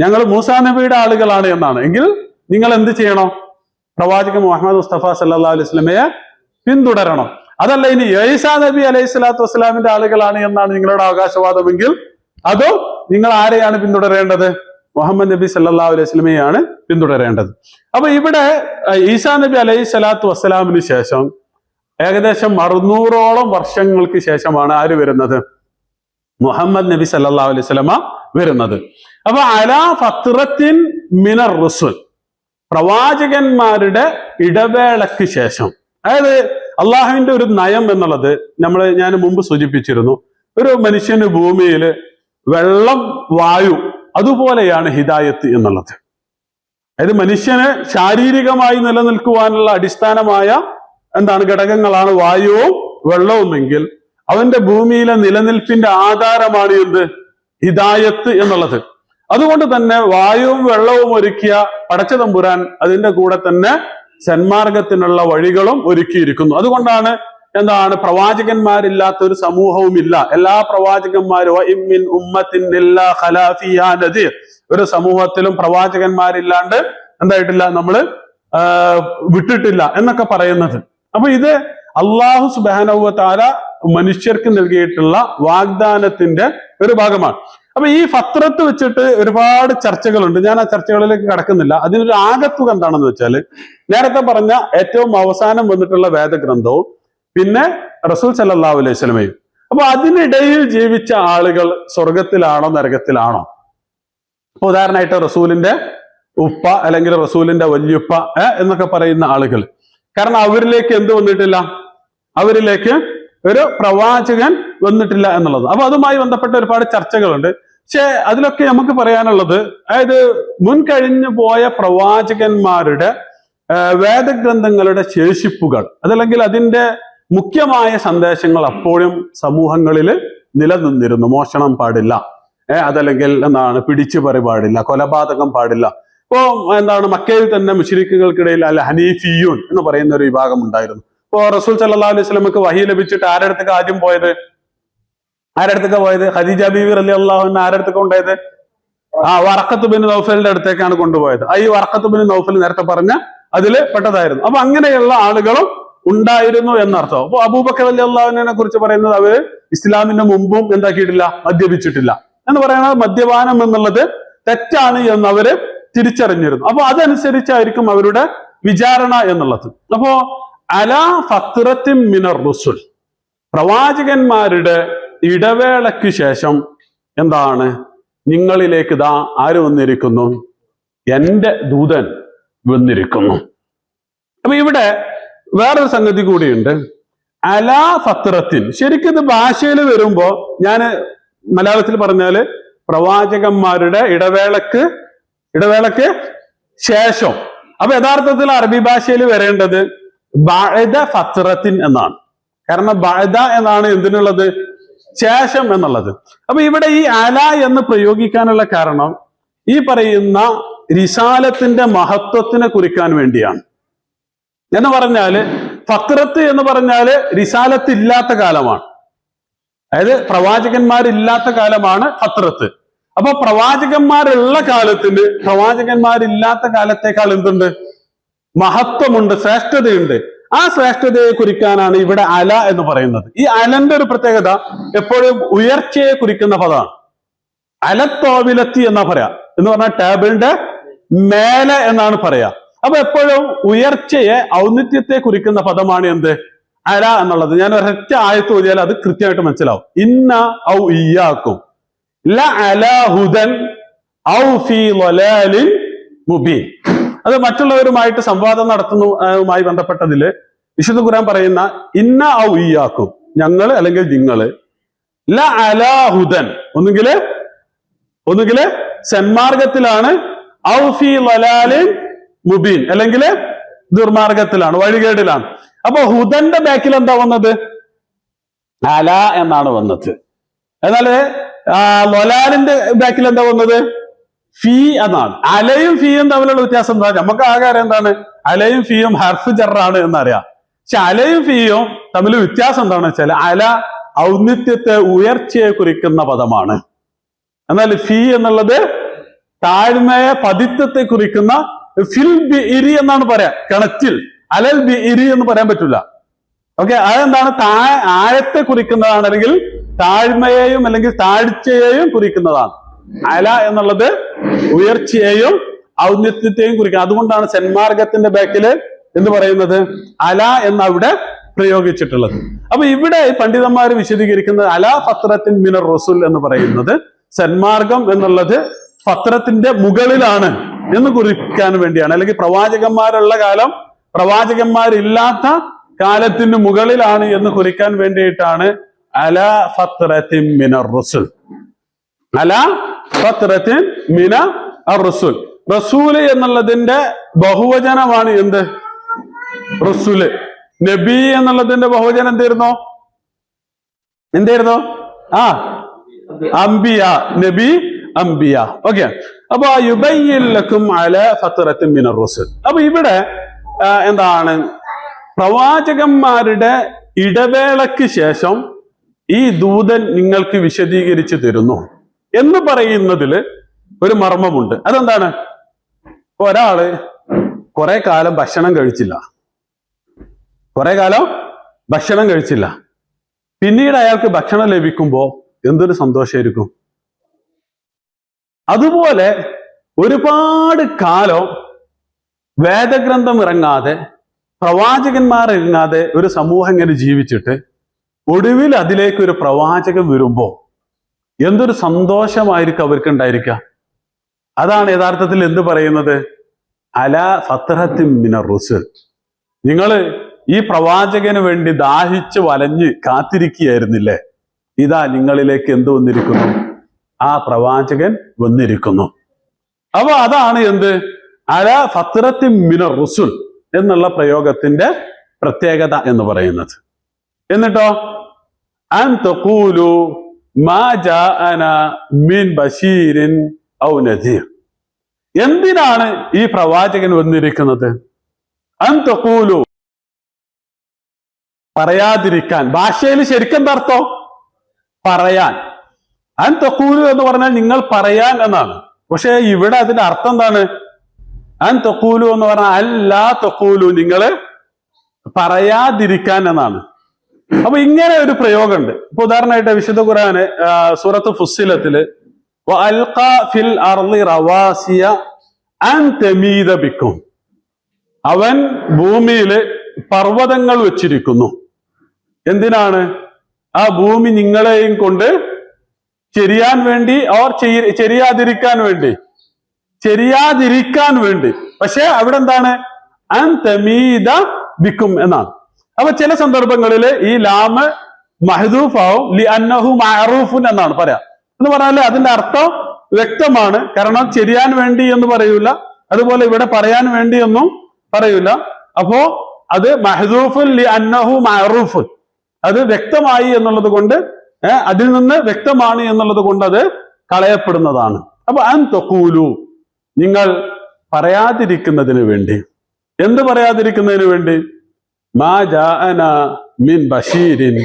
ഞങ്ങൾ മൂസാ നബിയുടെ ആളുകളാണ് എന്നാണ്. എങ്കിൽ നിങ്ങൾ എന്ത് ചെയ്യണം? പ്രവാചകൻ മുഹമ്മദ് മുസ്തഫ സല്ലല്ലാഹു അലൈഹി വസല്ലമയെ പിന്തുടരണം. അതല്ല ഇനി ഈസാ നബി അലൈഹി സ്വലാത്തു വസ്സലാമിന്റെ ആളുകളാണ് എന്നാണ് നിങ്ങളുടെ അവകാശവാദമെങ്കിൽ അതോ നിങ്ങൾ ആരെയാണ് പിന്തുടരേണ്ടത്? മുഹമ്മദ് നബി സല്ലല്ലാഹു അലൈഹി വസല്ലമയാണ് പിന്തുടരേണ്ടത്. അപ്പൊ ഇവിടെ ഈസാ നബി അലൈഹി സ്വലാത്തു വസ്സലാമിന് ശേഷം ഏകദേശം 600ഓളം വർഷങ്ങൾക്ക് ശേഷമാണ് ആര് വരുന്നത്? മുഹമ്മദ് നബി സല്ലല്ലാഹു അലൈഹി വസല്ലമ വരുന്നത്. അപ്പൊ അലാ ഫത്രത്തിൻ മിനർ റുസുൽ, പ്രവാചകന്മാരുടെ ഇടവേളയ്ക്ക് ശേഷം. അതായത് അള്ളാഹുവിന്റെ ഒരു നയം എന്നുള്ളത് ഞാൻ മുമ്പ് സൂചിപ്പിച്ചിരുന്നു. ഒരു മനുഷ്യന് ഭൂമിയിൽ വെള്ളം, വായു, അതുപോലെയാണ് ഹിദായത്ത് എന്നുള്ളത്. അതായത് മനുഷ്യന് ശാരീരികമായി നിലനിൽക്കുവാനുള്ള അടിസ്ഥാനമായ ഘടകങ്ങളാണ് വായുവും വെള്ളവുമെങ്കിൽ അവന്റെ ഭൂമിയിലെ നിലനിൽപ്പിന്റെ ആധാരമാണ് എന്ത്? ഹിദായത്ത് എന്നുള്ളത്. അതുകൊണ്ട് തന്നെ വായുവും വെള്ളവും ഒരുക്കിയ പടച്ച തമ്പുരാൻ അതിന്റെ കൂടെ തന്നെ സന്മാർഗത്തിനുള്ള വഴികളും ഒരുക്കിയിരിക്കുന്നു. അതുകൊണ്ടാണ് പ്രവാചകന്മാരില്ലാത്ത ഒരു സമൂഹവും ഇല്ല. എല്ലാ പ്രവാചകന്മാരും ഒരു സമൂഹത്തിലും പ്രവാചകന്മാരില്ലാണ്ട് എന്തായിട്ടില്ല, നമ്മള് വിട്ടിട്ടില്ല എന്നൊക്കെ പറയുന്നത്. അപ്പൊ ഇത് അള്ളാഹു സുബ്ഹാനഹു വ തആല മനുഷ്യർക്ക് നൽകിയിട്ടുള്ള വാഗ്ദാനത്തിന്റെ ഒരു ഭാഗമാണ്. അപ്പൊ ഈ ഫത്രത്ത് വെച്ചിട്ട് ഒരുപാട് ചർച്ചകളുണ്ട്. ഞാൻ ആ ചർച്ചകളിലേക്ക് കടക്കുന്നില്ല. അതിനൊരു ആകത്തുക എന്താണെന്ന് വെച്ചാൽ, നേരത്തെ പറഞ്ഞ ഏറ്റവും അവസാനം വന്നിട്ടുള്ള വേദഗ്രന്ഥവും പിന്നെ റസൂൽ സല്ലല്ലാഹു അലൈഹി വസല്ലമയും. അപ്പൊ അതിനിടയിൽ ജീവിച്ച ആളുകൾ സ്വർഗത്തിലാണോ നരകത്തിലാണോ? ഉദാഹരണമായിട്ട് റസൂലിന്റെ ഉപ്പ അല്ലെങ്കിൽ റസൂലിന്റെ വല്യുപ്പ എന്നൊക്കെ പറയുന്ന ആളുകൾ. കാരണം അവരിലേക്ക് എന്ത് വന്നിട്ടില്ല? അവരിലേക്ക് ഒരു പ്രവാചകൻ വന്നിട്ടില്ല എന്നുള്ളത്. അപ്പൊ അതുമായി ബന്ധപ്പെട്ട ഒരുപാട് ചർച്ചകളുണ്ട്. പക്ഷെ അതിലൊക്കെ നമുക്ക് പറയാനുള്ളത്, അതായത് മുൻകഴിഞ്ഞു പോയ പ്രവാചകന്മാരുടെ വേദഗ്രന്ഥങ്ങളുടെ ശേഷിപ്പുകൾ, അതല്ലെങ്കിൽ അതിന്റെ മുഖ്യമായ സന്ദേശങ്ങൾ അപ്പോഴും സമൂഹങ്ങളിൽ നിലനിന്നിരുന്നു. മോഷണം പാടില്ല, അതല്ലെങ്കിൽ പിടിച്ചുപറി പാടില്ല, കൊലപാതകം പാടില്ല. ഇപ്പോ മക്കയിൽ തന്നെ മുശ്രിക്കുകൾക്കിടയിൽ അൽ ഹനീഫിയൂൻ എന്ന് പറയുന്ന ഒരു വിഭാഗം ഉണ്ടായിരുന്നു. ഇപ്പോ റസൂൽ സല്ലല്ലാഹു അലൈഹി വസല്ലമക്ക് വഹി ലഭിച്ചിട്ട് ആരടുത്തേക്ക് ആദ്യം പോയത്? ഖദീജ ബീവി റളിയല്ലാഹു അൻഹ ആരടുത്തേക്ക് ഉണ്ടായത്? വറഖത്ത് ബിൻ നൗഫലിന്റെ അടുത്തേക്കാണ് കൊണ്ടുപോയത്. ഈ വറഖത്ത് ബിൻ നൗഫൽ നേരത്തെ പറഞ്ഞ അതില് പെട്ടതായിരുന്നു. അപ്പൊ അങ്ങനെയുള്ള ആളുകളും ഉണ്ടായിരുന്നു എന്നർത്ഥം. അപ്പൊ അബൂബക്കർ റളിയല്ലാഹു അൻഹുവിനെ കുറിച്ച് പറയുന്നത് അവര് ഇസ്ലാമിന്റെ മുമ്പും എന്താക്കിയിട്ടില്ല, മദ്യപിച്ചിട്ടില്ല എന്ന് പറയുന്നത്. മദ്യപാനം എന്നുള്ളത് തെറ്റാണ് എന്ന് അവര് തിരിച്ചറിഞ്ഞിരുന്നു. അപ്പൊ അതനുസരിച്ചായിരിക്കും അവരുടെ വിചാരണ എന്നുള്ളത്. അപ്പോ അലാ ഫത്രത്തിൻ മിനർ റുസുൽ, പ്രവാചകന്മാരുടെ ഇടവേളയ്ക്ക് ശേഷം നിങ്ങളിലേക്ക് ആര് വന്നിരിക്കുന്നു? എന്റെ ദൂതൻ വന്നിരിക്കുന്നു. അപ്പൊ ഇവിടെ വേറൊരു സംഗതി കൂടിയുണ്ട്. അലാ ഫത്രത്തിൻ, ശരിക്കും ഇത് ഭാഷയിൽ വരുമ്പോ, ഞാൻ മലയാളത്തിൽ പറഞ്ഞാല് പ്രവാചകന്മാരുടെ ഇടവേളക്ക് ശേഷം. അപ്പൊ യഥാർത്ഥത്തിൽ അറബി ഭാഷയിൽ വരേണ്ടത് ബഅദ ഫത്രത്തിൻ എന്നാണ്. കാരണം ബഅദ എന്നാണ് എന്തിനുള്ളത്? ശേഷം എന്നുള്ളത്. അപ്പൊ ഇവിടെ ഈ അല എന്ന് പ്രയോഗിക്കാനുള്ള കാരണം ഈ പറയുന്ന റിസാലത്തിന്റെ മഹത്വത്തിനെ കുറിക്കാൻ വേണ്ടിയാണ്. എന്ന് പറഞ്ഞാല് ഫത്രത്ത് എന്ന് പറഞ്ഞാല് റിസാലത്ത് ഇല്ലാത്ത കാലമാണ്, അതായത് പ്രവാചകന്മാരില്ലാത്ത കാലമാണ് ഫത്രത്ത്. അപ്പൊ പ്രവാചകന്മാരുള്ള കാലത്തിന് പ്രവാചകന്മാരില്ലാത്ത കാലത്തേക്കാൾ എന്തുണ്ട്? മഹത്വമുണ്ട്, ശ്രേഷ്ഠതയുണ്ട്. ആ ശ്രേഷ്ഠതയെ കുറിക്കാനാണ് ഇവിടെ അല എന്ന് പറയുന്നത്. ഈ അലന്റെ ഒരു പ്രത്യേകത എപ്പോഴും ഉയർച്ചയെ കുറിക്കുന്ന പദമാണ്. അലത്തോവിലെത്തി എന്നാ പറയാ, എന്ന് പറഞ്ഞാൽ ടേബിളിന്റെ മേലെ എന്നാണ് പറയാ. അപ്പൊ എപ്പോഴും ഉയർച്ചയെ, ഔന്നിത്യത്തെ കുറിക്കുന്ന പദമാണ് എന്ത്? അല എന്നുള്ളത്. ഞാൻ ഒരൊറ്റ ആയത്ത് ഓതിയാൽ അത് കൃത്യമായിട്ട് മനസ്സിലാവും. ഇന്ന ഔ ഇയ്യാക്കും ല അലാ ഹുദൻ ഔ ഫീ ളലാലിൻ മുബീൻ. അത് മറ്റുള്ളവരുമായിട്ട് സംവാദം നടത്തുന്നതുമായി ബന്ധപ്പെട്ടതില് വിശുദ്ധ ഖുർആൻ പറയുന്ന ഇന്ന ഔ ഇയ്യാക്കും, ഞങ്ങള് അല്ലെങ്കിൽ നിങ്ങള്, ല അലാ ഹുദൻ, ഒന്നുകില് സന്മാർഗത്തിലാണ്, ഔ ഫീ ളലാലിൻ മുബീൻ, അല്ലെങ്കിൽ ദുർമാർഗത്തിലാണ്, വഴികേടിലാണ്. അപ്പൊ ഹുദന്റെ ബാക്കിൽ എന്താ വന്നത്? അല എന്നാണ് വന്നത്. എന്നാല് ലൊലാലിന്റെ ബാക്കിൽ എന്താ വന്നത്? ഫീ എന്നാണ്. അലയും ഫീയും തമ്മിലുള്ള വ്യത്യാസം എന്താ? നമുക്ക് ആകെ അറിയാം എന്താണ് അലയും ഫീയും ഹർഫ് ജറാണ് എന്നറിയാം. പക്ഷെ അലയും ഫീയും തമ്മിൽ വ്യത്യാസം എന്താണെന്ന് വെച്ചാൽ അല ഔന്നിത്യത്തെ, ഉയർച്ചയെ കുറിക്കുന്ന പദമാണ്. എന്നാൽ ഫീ എന്നുള്ളത് താഴ്മയെ, പതിത്വത്തെ കുറിക്കുന്ന, ഫിൽ ബി ഇരി എന്നാണ് പറയാ. കിണറ്റിൽ അലൽ ബി ഇരി എന്ന് പറയാൻ പറ്റില്ല. ഓക്കെ, അതെന്താണ്? ആഴത്തെ കുറിക്കുന്നതാണ്, അല്ലെങ്കിൽ താഴ്മയെയും അല്ലെങ്കിൽ താഴ്ചയെയും കുറിക്കുന്നതാണ്. അല എന്നുള്ളത് ഉയർച്ചയെയും ഔന്നത്യത്തെയും കുറിക്കുക. അതുകൊണ്ടാണ് സന്മാർഗത്തിന്റെ ബാക്കില് എന്ന് പറയുന്നത് അല എന്ന് അവിടെ പ്രയോഗിച്ചിട്ടുള്ളത്. അപ്പൊ ഇവിടെ പണ്ഡിതന്മാർ വിശദീകരിക്കുന്നത് അല ഫത്രത്തിൻ മിനർ റസൂൽ എന്ന് പറയുന്നത് സന്മാർഗം എന്നുള്ളത് ഫത്രത്തിന്റെ മുകളിലാണ് എന്ന് കുറിക്കാൻ വേണ്ടിയാണ്. അല്ലെങ്കിൽ പ്രവാചകന്മാരുള്ള കാലം പ്രവാചകന്മാരില്ലാത്ത കാലത്തിന് മുകളിലാണ് എന്ന് കുറിക്കാൻ വേണ്ടിയിട്ടാണ് അല ഫത്രത്തിൻ മിനർ റസൂൽ. അല ഫത്രത്തിൻ മിന അർ-റസൂൽ. റസൂല് എന്നുള്ളതിന്റെ ബഹുവചനമാണ് എന്ത്? റസൂല്. നബി എന്നുള്ളതിന്റെ ബഹുവചനം എന്തായിരുന്നു? അംബിയ. നബി, അംബിയ. ഓക്കെ, അപ്പൊ യുബയ്യിൻ ലക്കും അല ഫത്രത്തിൻ മിനർ റസൂൽ. അപ്പൊ ഇവിടെ എന്താണ്? പ്രവാചകന്മാരുടെ ഇടവേളയ്ക്ക് ശേഷം ഈ ദൂതൻ നിങ്ങൾക്ക് വിശദീകരിച്ചു തരുന്നു എന്ന് പറയുന്നതിൽ ഒരു മർമ്മമുണ്ട്. അതെന്താണ്? ഒരാള് കുറെ കാലം ഭക്ഷണം കഴിച്ചില്ല, പിന്നീട് അയാൾക്ക് ഭക്ഷണം ലഭിക്കുമ്പോ എന്തൊരു സന്തോഷമായിരിക്കും. അതുപോലെ ഒരുപാട് കാലം വേദഗ്രന്ഥം ഇറങ്ങാതെ, പ്രവാചകന്മാർ ഇറങ്ങാതെ ഒരു സമൂഹം ഇങ്ങനെ ജീവിച്ചിട്ട് ഒടുവിൽ അതിലേക്ക് ഒരു പ്രവാചകൻ വരുമ്പോ എന്തൊരു സന്തോഷമായിരിക്കും അവർക്ക് ഉണ്ടായിരിക്കുക. അതാണ് യഥാർത്ഥത്തിൽ എന്ത് പറയുന്നത്? അല ഫത്രത്തിൻ മിനർ റസൂൽ. നിങ്ങൾ ഈ പ്രവാചകന് വേണ്ടി ദാഹിച്ച് വലഞ്ഞ് കാത്തിരിക്കുകയായിരുന്നില്ലേ? ഇതാ നിങ്ങളിലേക്ക് എന്ത് വന്നിരിക്കുന്നു? ആ പ്രവാചകൻ വന്നിരിക്കുന്നു. അപ്പൊ അതാണ് എന്ത്? അല ഫത്രത്തിൻ മിനർ റസൂൽ എന്നുള്ള പ്രയോഗത്തിന്റെ പ്രത്യേകത എന്ന് പറയുന്നത്. എന്നിട്ടോ അൻ തഖൂലു മാ ജാഅന മിൻ ബശീരിൻ ഔ നദീർ. എന്തിനാണ് ഈ പ്രവാചകൻ വന്നിരിക്കുന്നത്? അൻ തഖൂലു, പറയാതിരിക്കാൻ. ഭാഷയിൽ ശരിക്കും അർത്ഥം പറയാൻ. അൻ തഖൂലു എന്ന് പറഞ്ഞാൽ നിങ്ങൾ പറയാൻ എന്നാണ്. പക്ഷെ ഇവിടെ അതിന്റെ അർത്ഥം എന്താണ്? അൻ തഖൂലു എന്ന് പറഞ്ഞാൽ അല്ലാ തഖൂലു, നിങ്ങൾ പറയാതിരിക്കാൻ എന്നാണ്. അപ്പൊ ഇങ്ങനെ ഒരു പ്രയോഗമുണ്ട്. ഇപ്പൊ ഉദാഹരണമായിട്ട് വിശുദ്ധ ഖുർആന് സൂറത്ത് ഫുസ്സിലത്തില് വഅൽഖാ ഫിൽ അർളി റവാസിയ അൻ തമീദ ബിക്കും, അവൻ ഭൂമിയിൽ പർവ്വതങ്ങൾ വെച്ചിരിക്കുന്നു. എന്തിനാണ്? ആ ഭൂമി നിങ്ങളെയും കൊണ്ട് ചെരിയാൻ വേണ്ടി, ഓർ ചെരിയാതിരിക്കാൻ വേണ്ടി. പക്ഷെ അവിടെ എന്താണ്? അൻ തമീദ ബിക്കും എന്നാണ്. അപ്പൊ ചില സന്ദർഭങ്ങളിൽ ഈ ലാമ് മഹ്ദൂഫ് ആവും, ലി അന്നഹു മഅറൂഫുൻ എന്നാണ് പറയാ. എന്ന് പറഞ്ഞാൽ അതിന്റെ അർത്ഥം വ്യക്തമാണ്. കാരണം ചെരിയാൻ വേണ്ടി എന്ന് പറയൂല, അതുപോലെ ഇവിടെ പറയാൻ വേണ്ടി ഒന്നും പറയൂല. അപ്പോ അത് മഹ്ദൂഫുൻ ലി അന്നഹു മഅറൂഫ്, അത് വ്യക്തമായി എന്നുള്ളത് കൊണ്ട്, അതിൽ നിന്ന് വ്യക്തമാണ് എന്നുള്ളത് കൊണ്ട് അത് കളയപ്പെടുന്നതാണ്. അപ്പൊ അൻ തഖൂലു, നിങ്ങൾ പറയാതിരിക്കുന്നതിന് വേണ്ടി. എന്ത് പറയാതിരിക്കുന്നതിന് വേണ്ടി? മാ ജാഅന മിൻ ബഷീരിൻ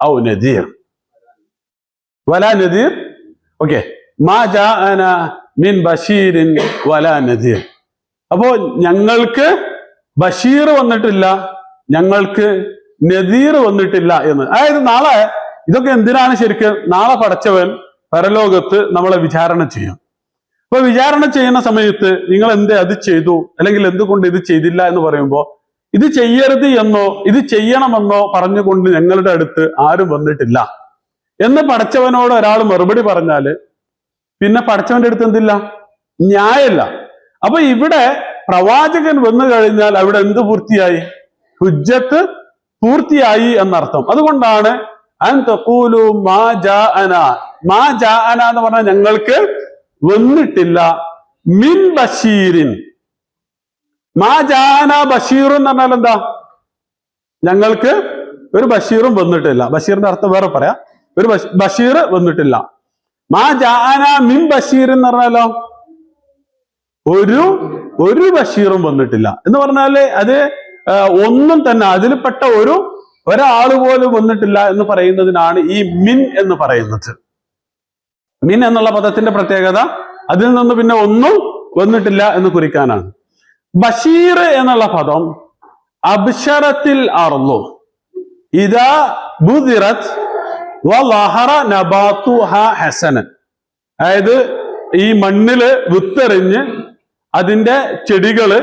ഔ നദീർ വലാ നദീർ. ഓക്കെ, മാ ജാഅന മിൻ ബഷീരിൻ വലാ നദീർ. അപ്പോ ഞങ്ങൾക്ക് ബഷീർ വന്നിട്ടില്ല, ഞങ്ങൾക്ക് നദീർ വന്നിട്ടില്ല എന്ന്. അതായത് നാളെ ഇതൊക്കെ എന്തിനാണ് ശരിക്കും? നാളെ പടച്ചവൻ പരലോകത്ത് നമ്മളെ വിചാരണ ചെയ്യും. അപ്പൊ വിചാരണ ചെയ്യുന്ന സമയത്ത് നിങ്ങൾ അത് ചെയ്തു, അല്ലെങ്കിൽ എന്തുകൊണ്ട് ഇത് ചെയ്തില്ല എന്ന് പറയുമ്പോൾ, ഇത് ചെയ്യരുത് എന്നോ ഇത് ചെയ്യണമെന്നോ പറഞ്ഞുകൊണ്ട് ഞങ്ങളുടെ അടുത്ത് ആരും വന്നിട്ടില്ല എന്ന് പടച്ചവനോട് ഒരാൾ മറുപടി പറഞ്ഞാല് പിന്നെ പടച്ചവന്റെ അടുത്ത് എന്തില്ല? ന്യായമില്ല. അപ്പൊ ഇവിടെ പ്രവാചകൻ വന്നു കഴിഞ്ഞാൽ അവിടെ എന്ത് പൂർത്തിയായി? ഹുജ്ജത്ത് പൂർത്തിയായി എന്നർത്ഥം. അതുകൊണ്ടാണ് അൻ തഖൂലു മാ ജാഅന, മാ ജാഅന എന്ന് പറഞ്ഞാൽ ഞങ്ങൾക്ക് വന്നിട്ടില്ല, മിൻ ബഷീരിൻ. മാ ജാഅന ബഷീർ എന്ന് പറഞ്ഞാൽ എന്താ? ഞങ്ങൾക്ക് ഒരു ബഷീറും വന്നിട്ടില്ല. ബഷീറിന്റെ അർത്ഥം വേറെ പറയാം, ഒരു ബഷീർ വന്നിട്ടില്ല. മാ ജാഅന മിൻ ബഷീർ എന്ന് പറഞ്ഞാലോ ഒരു ബഷീറും വന്നിട്ടില്ല എന്ന് പറഞ്ഞാല് അത് ഒന്നും തന്നെ അതിൽപ്പെട്ട ഒരാൾ പോലും വന്നിട്ടില്ല എന്ന് പറയുന്നതിനാണ് ഈ മിൻ എന്ന് പറയുന്നത്. മിൻ എന്നുള്ള പദത്തിന്റെ പ്രത്യേകത അതിൽ നിന്ന് പിന്നെ ഒന്നും വന്നിട്ടില്ല എന്ന് കുറിക്കാനാണ്. ബഷീർ എന്നുള്ള പദം അബ്ശറത്തിൽ അർളു ഇദാ ബുദിറത് വളഹറ നബാതുഹാ ഹസനൻ. അതായത് ഈ മണ്ണില് വിത്തെറിഞ്ഞ് അതിന്റെ ചെടികള്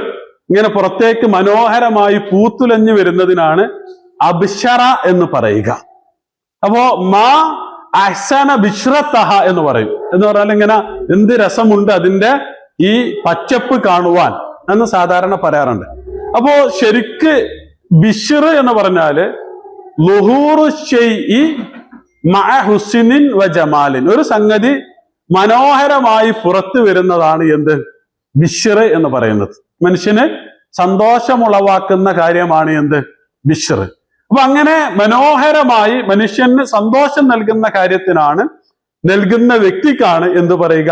ഇങ്ങനെ പുറത്തേക്ക് മനോഹരമായി പൂത്തുലഞ്ഞു വരുന്നതിനാണ് അബ്ശറ എന്ന് പറയുക. അപ്പോ മാ അഹ്സന ബിശ്റത്തഹ എന്ന് പറയും. എന്ന് പറഞ്ഞാൽ ഇങ്ങനെ എന്ത് രസമുണ്ട് അതിന്റെ ഈ പച്ചപ്പ് കാണുവാൻ എന്ന് സാധാരണ പറയാറുണ്ട്. അപ്പോ ശരിക്ക് ബിശ്ർ എന്ന് പറഞ്ഞാല് ളുഹൂറു ശൈഇ മഅ ഹുസ്നിൻ വ ജമാലിൻ, ഒരു സംഗതി മനോഹരമായി പുറത്തു വരുന്നതാണ് എന്ത്? ബിശ്ർ എന്ന് പറയുന്നത്. മനുഷ്യന് സന്തോഷമുളവാക്കുന്ന കാര്യമാണ് എന്ത്? ബിശ്ർ. അപ്പൊ അങ്ങനെ മനോഹരമായി മനുഷ്യന് സന്തോഷം നൽകുന്ന കാര്യത്തിനാണ്, നൽകുന്ന വ്യക്തിക്കാണ് എന്ത് പറയുക?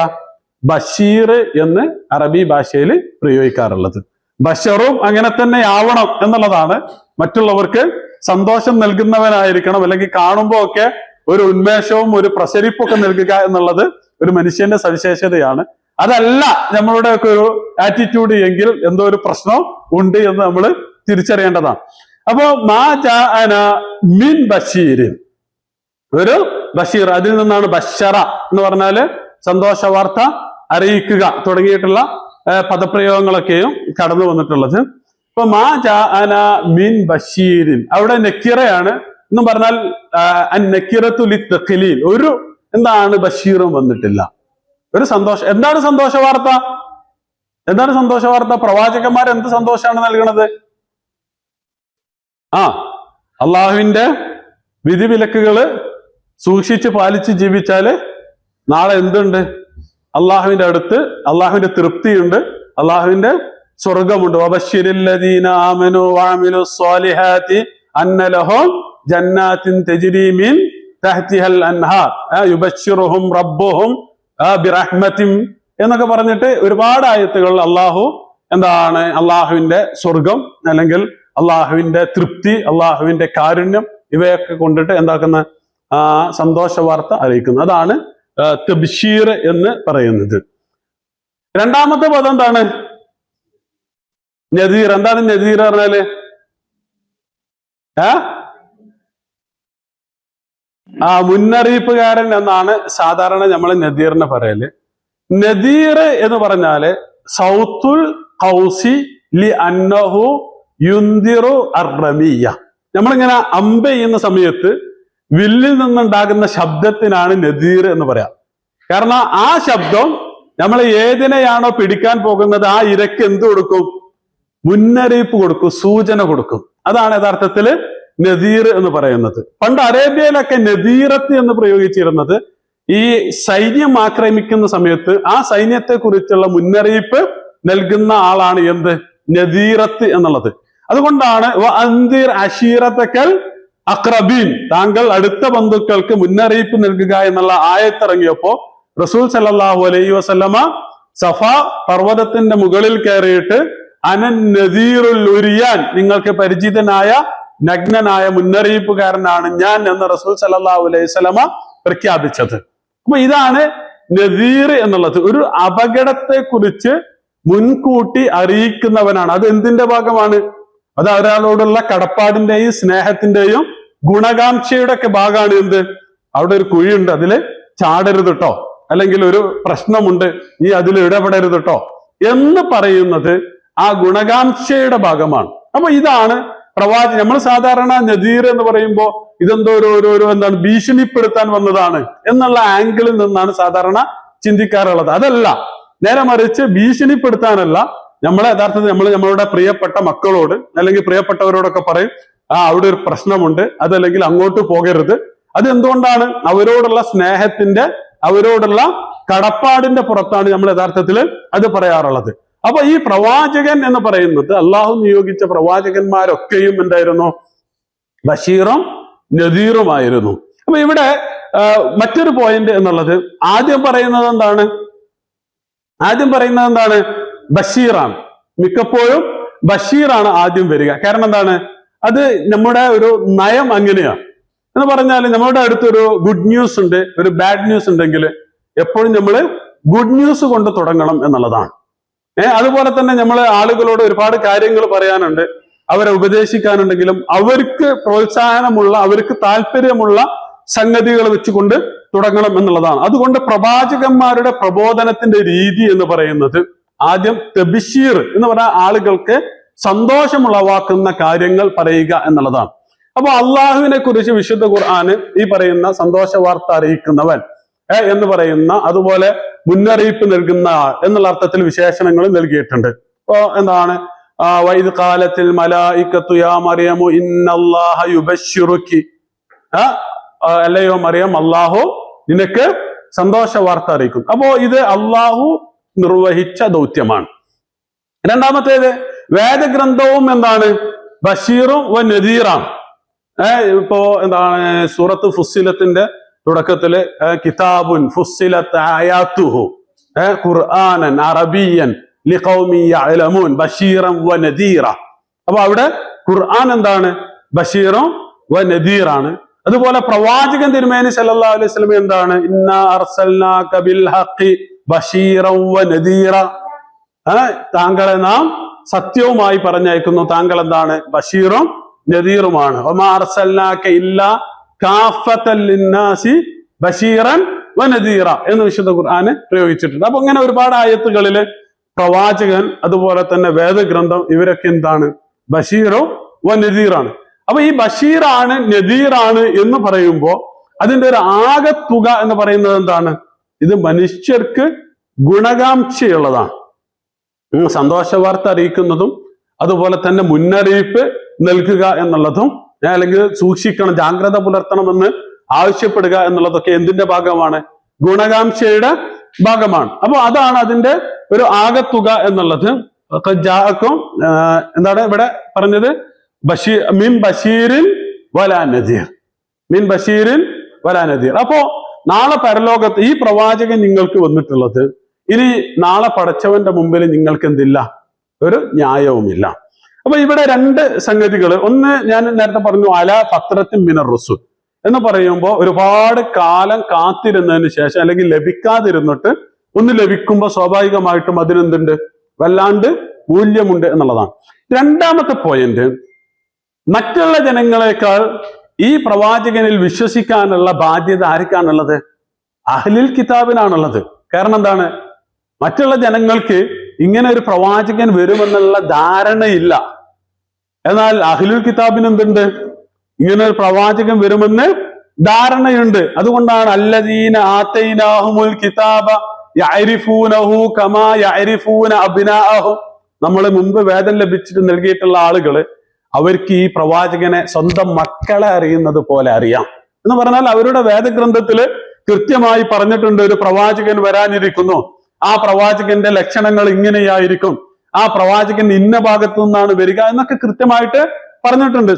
ബഷീർ എന്ന് അറബി ഭാഷയിൽ പ്രയോഗിക്കാറുള്ളത്. ബഷറും അങ്ങനെ തന്നെ ആവണം എന്നുള്ളതാണ്. മറ്റുള്ളവർക്ക് സന്തോഷം നൽകുന്നവനായിരിക്കണം, അല്ലെങ്കിൽ കാണുമ്പോൾ ഒക്കെ ഒരു ഉന്മേഷവും ഒരു പ്രസരിപ്പൊക്കെ നൽകുക എന്നുള്ളത് ഒരു മനുഷ്യന്റെ സവിശേഷതയാണ്. അതല്ല നമ്മളുടെ ഒക്കെ ഒരു ആറ്റിറ്റ്യൂഡ് എങ്കിൽ എന്തോ ഒരു പ്രശ്നം ഉണ്ട് എന്ന് നമ്മൾ തിരിച്ചറിയേണ്ടതാണ്. അപ്പോ മാ ജാഅന മിൻ ബഷീരിൻ, ഒരു ബഷീർ, അതിൽ നിന്നാണ് ബഷറ എന്ന് പറഞ്ഞാല് സന്തോഷ വാർത്ത അറിയിക്കുക തുടങ്ങിയിട്ടുള്ള പദപ്രയോഗങ്ങളൊക്കെയും കടന്നു വന്നിട്ടുള്ളത്. ഇപ്പൊ മാ ജാഅന മിൻ ബഷീരിൻ അവിടെ നക്കിറയാണ് എന്ന് പറഞ്ഞാൽ നക്കിറത്തു ലിത്തഖ്ലീൽ, ഒരു എന്താണ് ബഷീറും വന്നിട്ടില്ല, ഒരു സന്തോഷം. എന്താണ് സന്തോഷ വാർത്ത? എന്താണ് സന്തോഷ വാർത്ത? പ്രവാചകന്മാർ എന്ത് സന്തോഷമാണ് നൽകുന്നത്? അള്ളാഹുവിന്റെ വിധിവിലക്കുകള് സൂക്ഷിച്ച് പാലിച്ച് ജീവിച്ചാല് നാളെ എന്തുണ്ട്? അള്ളാഹുവിന്റെ അടുത്ത് അള്ളാഹുവിന്റെ തൃപ്തിയുണ്ട്, അള്ളാഹുവിന്റെ സ്വർഗമുണ്ട്. വബശ്ശിരില്ലദീന ആമനു വഅമിലു സ്വാലിഹാത്തി അന്ന ലഹും ജന്നാത്തിൻ തജ്രി മിൻ തഹ്തിഹൽ അൻഹാർ യുബശ്ശിറുഹും റബ്ബുഹും ബിറഹ്മത്തിൻ എന്നൊക്കെ പറഞ്ഞിട്ട് ഒരുപാട് ആയത്തുകൾ അള്ളാഹു എന്താണ് അള്ളാഹുവിന്റെ സ്വർഗം, അല്ലെങ്കിൽ അള്ളാഹുവിന്റെ തൃപ്തി, അള്ളാഹുവിന്റെ കാരുണ്യം, ഇവയൊക്കെ കൊണ്ടിട്ട് എന്താക്കുന്ന സന്തോഷ വാർത്ത അറിയിക്കുന്നു. അതാണ് തബ്ശീർ എന്ന് പറയുന്നത്. രണ്ടാമത്തെ പദം എന്താണ്? നദീർ. എന്താണ് നദീർ പറഞ്ഞാല്? മുന്നറിയിപ്പുകാരൻ എന്നാണ് സാധാരണ നമ്മൾ നദീറിനെ പറയല്. നദീർ എന്ന് പറഞ്ഞാല് സൗത്തുൽ ഖൗസി ലി അന്നഹു യുന്ദിറു അർറമിയ. നമ്മളിങ്ങനെ അമ്പ് ചെയ്യുന്ന സമയത്ത് വില്ലിൽ നിന്നുണ്ടാകുന്ന ശബ്ദത്തിനാണ് നദീർ എന്ന് പറയാം. കാരണം ആ ശബ്ദം നമ്മൾ ഏതിനെയാണോ പിടിക്കാൻ പോകുന്നത് ആ ഇരക്ക് എന്ത് കൊടുക്കും? മുന്നറിയിപ്പ് കൊടുക്കും, സൂചന കൊടുക്കും. അതാണ് യഥാർത്ഥത്തില് നദീർ എന്ന് പറയുന്നത്. പണ്ട് അറേബ്യയിലൊക്കെ നദീറത്ത് എന്ന് പ്രയോഗിച്ചിരുന്നത് ഈ സൈന്യം ആക്രമിക്കുന്ന സമയത്ത് ആ സൈന്യത്തെ കുറിച്ചുള്ള മുന്നറിയിപ്പ് നൽകുന്ന ആളാണ് എന്ത്? നദീറത്ത് എന്നുള്ളത്. അതുകൊണ്ടാണ് അൻദിർ അശീറത്തക്കൽ അഖ്റബീൻ, താങ്കൾ അടുത്ത ബന്ധുക്കൾക്ക് മുന്നറിയിപ്പ് നൽകുക എന്നുള്ള ആയത്തിറങ്ങിയപ്പോ റസൂൽ സല്ലല്ലാഹു അലൈഹി വസല്ലമ സഫ പർവ്വതത്തിന്റെ മുകളിൽ കയറിയിട്ട് അനൻ നദീറുൽ ഉരിയാൻ, നിങ്ങൾക്ക് പരിചിതനായ നഗ്നനായ മുന്നറിയിപ്പുകാരനാണ് ഞാൻ എന്ന് റസൂൽ സല്ലല്ലാഹു അലൈഹി വസല്ലമ പ്രഖ്യാപിച്ചത്. അപ്പൊ ഇതാണ് നദീർ എന്നുള്ളത്. ഒരു അപകടത്തെ കുറിച്ച് മുൻകൂട്ടി അറിയിക്കുന്നവനാണ്. അത് എന്തിന്റെ ഭാഗമാണ്? അത് ഒരാളോടുള്ള കടപ്പാടിന്റെയും സ്നേഹത്തിന്റെയും ഗുണകാംക്ഷയുടെ ഒക്കെ ഭാഗമാണ്. എന്ത്? അവിടെ ഒരു കുഴിയുണ്ട്, അതില് ചാടരുത് കേട്ടോ, അല്ലെങ്കിൽ ഒരു പ്രശ്നമുണ്ട്, നീ അതിൽ ഇടപെടരുത് കേട്ടോ എന്ന് പറയുന്നത് ആ ഗുണകാംക്ഷയുടെ ഭാഗമാണ്. അപ്പൊ ഇതാണ് നമ്മൾ സാധാരണ നദീർ എന്ന് പറയുമ്പോൾ ഇതെന്തോ ഒരു എന്താണ്, ഭീഷണിപ്പെടുത്താൻ വന്നതാണ് എന്നുള്ള ആംഗിളിൽ നിന്നാണ് സാധാരണ ചിന്തിക്കാറുള്ളത്. അതല്ല, നേരെ മറിച്ച് ഭീഷണിപ്പെടുത്താനല്ല. നമ്മളെ യഥാർത്ഥത്തിൽ നമ്മളുടെ പ്രിയപ്പെട്ട മക്കളോട് അല്ലെങ്കിൽ പ്രിയപ്പെട്ടവരോടൊക്കെ പറയും, അവിടെ ഒരു പ്രശ്നമുണ്ട്, അതല്ലെങ്കിൽ അങ്ങോട്ട് പോകരുത്. അത് എന്തുകൊണ്ടാണ്? അവരോടുള്ള സ്നേഹത്തിന്റെ, അവരോടുള്ള കടപ്പാടിന്റെ പുറത്താണ് നമ്മൾ യഥാർത്ഥത്തിൽ അത് പറയാറുള്ളത്. അപ്പൊ ഈ പ്രവാചകൻ എന്ന് പറയുന്നത്, അള്ളാഹു നിയോഗിച്ച പ്രവാചകന്മാരൊക്കെയും എന്തായിരുന്നു? ബഷീറും നദീറുമായിരുന്നു. അപ്പൊ ഇവിടെ മറ്റൊരു പോയിന്റ് എന്നുള്ളത്, ആദ്യം പറയുന്നത് എന്താണ്? ബഷീറാണ്. മിക്കപ്പോഴും ബഷീറാണ് ആദ്യം വരിക. കാരണം എന്താണ്? അത് നമ്മുടെ ഒരു നയം അങ്ങനെയാണ്. എന്ന് പറഞ്ഞാൽ നമ്മുടെ അടുത്തൊരു ഗുഡ് ന്യൂസ് ഉണ്ട്, ഒരു ബാഡ് ന്യൂസ് ഉണ്ടെങ്കിൽ എപ്പോഴും നമ്മൾ ഗുഡ് ന്യൂസ് കൊണ്ട് തുടങ്ങണം എന്നുള്ളതാണ്. അതുപോലെ തന്നെ നമ്മൾ ആളുകളോട് ഒരുപാട് കാര്യങ്ങൾ പറയാനുണ്ട്, അവരെ ഉപദേശിക്കാനുണ്ടെങ്കിലും അവർക്ക് പ്രോത്സാഹനമുള്ള, അവർക്ക് താല്പര്യമുള്ള സംഗതികൾ വെച്ചുകൊണ്ട് തുടങ്ങണം എന്നുള്ളതാണ്. അതുകൊണ്ട് പ്രവാചകന്മാരുടെ പ്രബോധനത്തിന്റെ രീതി എന്ന് പറയുന്നത് ആദ്യം തബ്ശീർ എന്ന് പറഞ്ഞാൽ ആളുകൾക്ക് സന്തോഷമുളവാക്കുന്ന കാര്യങ്ങൾ പറയുക എന്നുള്ളതാണ്. അപ്പൊ അള്ളാഹുവിനെ കുറിച്ച് വിശുദ്ധ ഖുർആന് ഈ പറയുന്ന സന്തോഷ വാർത്ത അറിയിക്കുന്നവൻ എന്ന് പറയുന്ന, അതുപോലെ മുന്നറിയിപ്പ് നൽകുന്ന എന്നുള്ള അർത്ഥത്തിൽ വിശേഷണങ്ങൾ നൽകിയിട്ടുണ്ട്. അപ്പോ എന്താണ്? വൈദ് ഖാലത്തിൽ മലായികത്തു യാ മറിയമു ഇന്നല്ലാഹ യുബശ്ശിറുകി, അല്ലയോ മറിയം, അള്ളാഹു നിനക്ക് സന്തോഷ വാർത്ത അറിയിക്കും. അപ്പോ ഇത് അള്ളാഹു നിർവഹിച്ച ദൗത്യമാണ്. രണ്ടാമത്തേത്, വേദഗ്രന്ഥവും എന്താണ്? ബഷീറും വ നദീറാണ്. ഇപ്പോ എന്താണ്? സൂറത്ത് ഫുസ്സിലത്തിന്റെ തുടക്കത്തില് കിതാബുൻ ഫുസ്സിലത്ത് ആയാത്തുഹു ഖുർആനൻ അറബിയൻ ലിഖൗമി യഅലമൂൻ ബഷീറൻ വ നദീറ. അപ്പൊ അവിടെ ഖുർആൻ എന്താണ്? ബഷീറും വ നദീറാണ്. അതുപോലെ പ്രവാചകൻ തിരുമേനി സല്ലല്ലാഹു അലൈഹി വസല്ലം എന്താണ്? ഇന്നാ അർസൽനാക ബിൽ ഹഖി ബഷീറൻ വ നദീറ. താങ്കളെ നാം സത്യവുമായി പറഞ്ഞയക്കുന്നു, താങ്കൾ എന്താണ്? ബഷീറും നദീറുമാണ്. വമാ അർസൽനാക ഇല്ലാ കാഫത്തൻ ലിന്നാസി ബഷീറൻ വ നദീറ എന്ന് വിശുദ്ധ ഖുർആന് പ്രയോഗിച്ചിട്ടുണ്ട്. അപ്പൊ ഇങ്ങനെ ഒരുപാട് ആയത്തുകളില് പ്രവാചകൻ, അതുപോലെ തന്നെ വേദഗ്രന്ഥം, ഇവരൊക്കെ എന്താണ്? ബഷീറോ വ നദീറാണ്. അപ്പൊ ഈ ബഷീറാണ് നദീറാണ് എന്ന് പറയുമ്പോ അതിന്റെ ഒരു ആകത്തുക എന്ന് പറയുന്നത് എന്താണ്? ഇത് മനുഷ്യർക്ക് ഗുണകാംക്ഷയുള്ളതാണ്. സന്തോഷ വാർത്ത അറിയിക്കുന്നതും അതുപോലെ തന്നെ മുന്നറിയിപ്പ് നൽകുക എന്നുള്ളതും, അല്ലെങ്കിൽ സൂക്ഷിക്കണം, ജാഗ്രത പുലർത്തണമെന്ന് ആവശ്യപ്പെടുക എന്നുള്ളതൊക്കെ എന്തിന്റെ ഭാഗമാണ്? ഗുണകാംക്ഷയുടെ ഭാഗമാണ്. അപ്പൊ അതാണ് അതിന്റെ ഒരു ആകത്തുക എന്നുള്ളത്. എന്താണ് ഇവിടെ പറഞ്ഞത്? മിൻ ബഷീരിൻ വലാ നദീർ, മിൻ ബഷീരിൻ വലാ നദീർ. അപ്പോ നാളെ പരലോകത്ത് ഈ പ്രവാചകൻ നിങ്ങൾക്ക് വന്നിട്ടുള്ളത്, ഇനി നാളെ പടച്ചവന്റെ മുമ്പിൽ നിങ്ങൾക്ക് എന്തില്ല? ഒരു ന്യായവുമില്ല. അപ്പൊ ഇവിടെ രണ്ട് സംഗതികൾ. ഒന്ന്, ഞാൻ നേരത്തെ പറഞ്ഞു അല ഫത്രത്തിൻ മിനർ റുസുൽ എന്ന് പറയുമ്പോൾ ഒരുപാട് കാലം കാത്തിരുന്നതിന് ശേഷം, അല്ലെങ്കിൽ ലഭിക്കാതിരുന്നിട്ട് ഒന്ന് ലഭിക്കുമ്പോൾ സ്വാഭാവികമായിട്ടും അതിനെന്തുണ്ട്? വല്ലാണ്ട് മൂല്യമുണ്ട് എന്നുള്ളതാണ്. രണ്ടാമത്തെ പോയിന്റ്, മറ്റുള്ള ജനങ്ങളെക്കാൾ ഈ പ്രവാചകനിൽ വിശ്വസിക്കാനുള്ള ബാധ്യത ആർക്കാണുള്ളത്? അഹ്ലുൽ കിതാബിനാണുള്ളത്. കാരണം എന്താണ്? മറ്റുള്ള ജനങ്ങൾക്ക് ഇങ്ങനെ ഒരു പ്രവാചകൻ വരുമെന്നുള്ള ധാരണയില്ല. എന്നാൽ അഹ്ലുൽ കിതാബിന് എന്തുണ്ട്? ഇങ്ങനെ ഒരു പ്രവാചകൻ വരുമെന്ന് ധാരണയുണ്ട്. അതുകൊണ്ടാണ് അല്ലദീന ആതൈനാഹുമുൽ കിതാബ യഅരിഫൂനഹു കമാ യഅരിഫൂന അബ്നാഅഹും, നമ്മൾ മുമ്പ് വേദം ലഭിച്ചിട്ട് നൽകിയിട്ടുള്ള ആളുകള് അവർക്ക് ഈ പ്രവാചകനെ സ്വന്തം മക്കളെ അറിയുന്നത് പോലെ അറിയാം എന്ന് പറഞ്ഞാൽ അവരുടെ വേദഗ്രന്ഥത്തില് കൃത്യമായി പറഞ്ഞിട്ടുണ്ട് ഒരു പ്രവാചകൻ വരാനിരിക്കുന്നു, ആ പ്രവാചകന്റെ ലക്ഷണങ്ങൾ ഇങ്ങനെയായിരിക്കും, ആ പ്രവാചകൻ ഇന്ന ഭാഗത്തു നിന്നാണ് വരിക എന്നൊക്കെ കൃത്യമായിട്ട് പറഞ്ഞിട്ടുണ്ട്.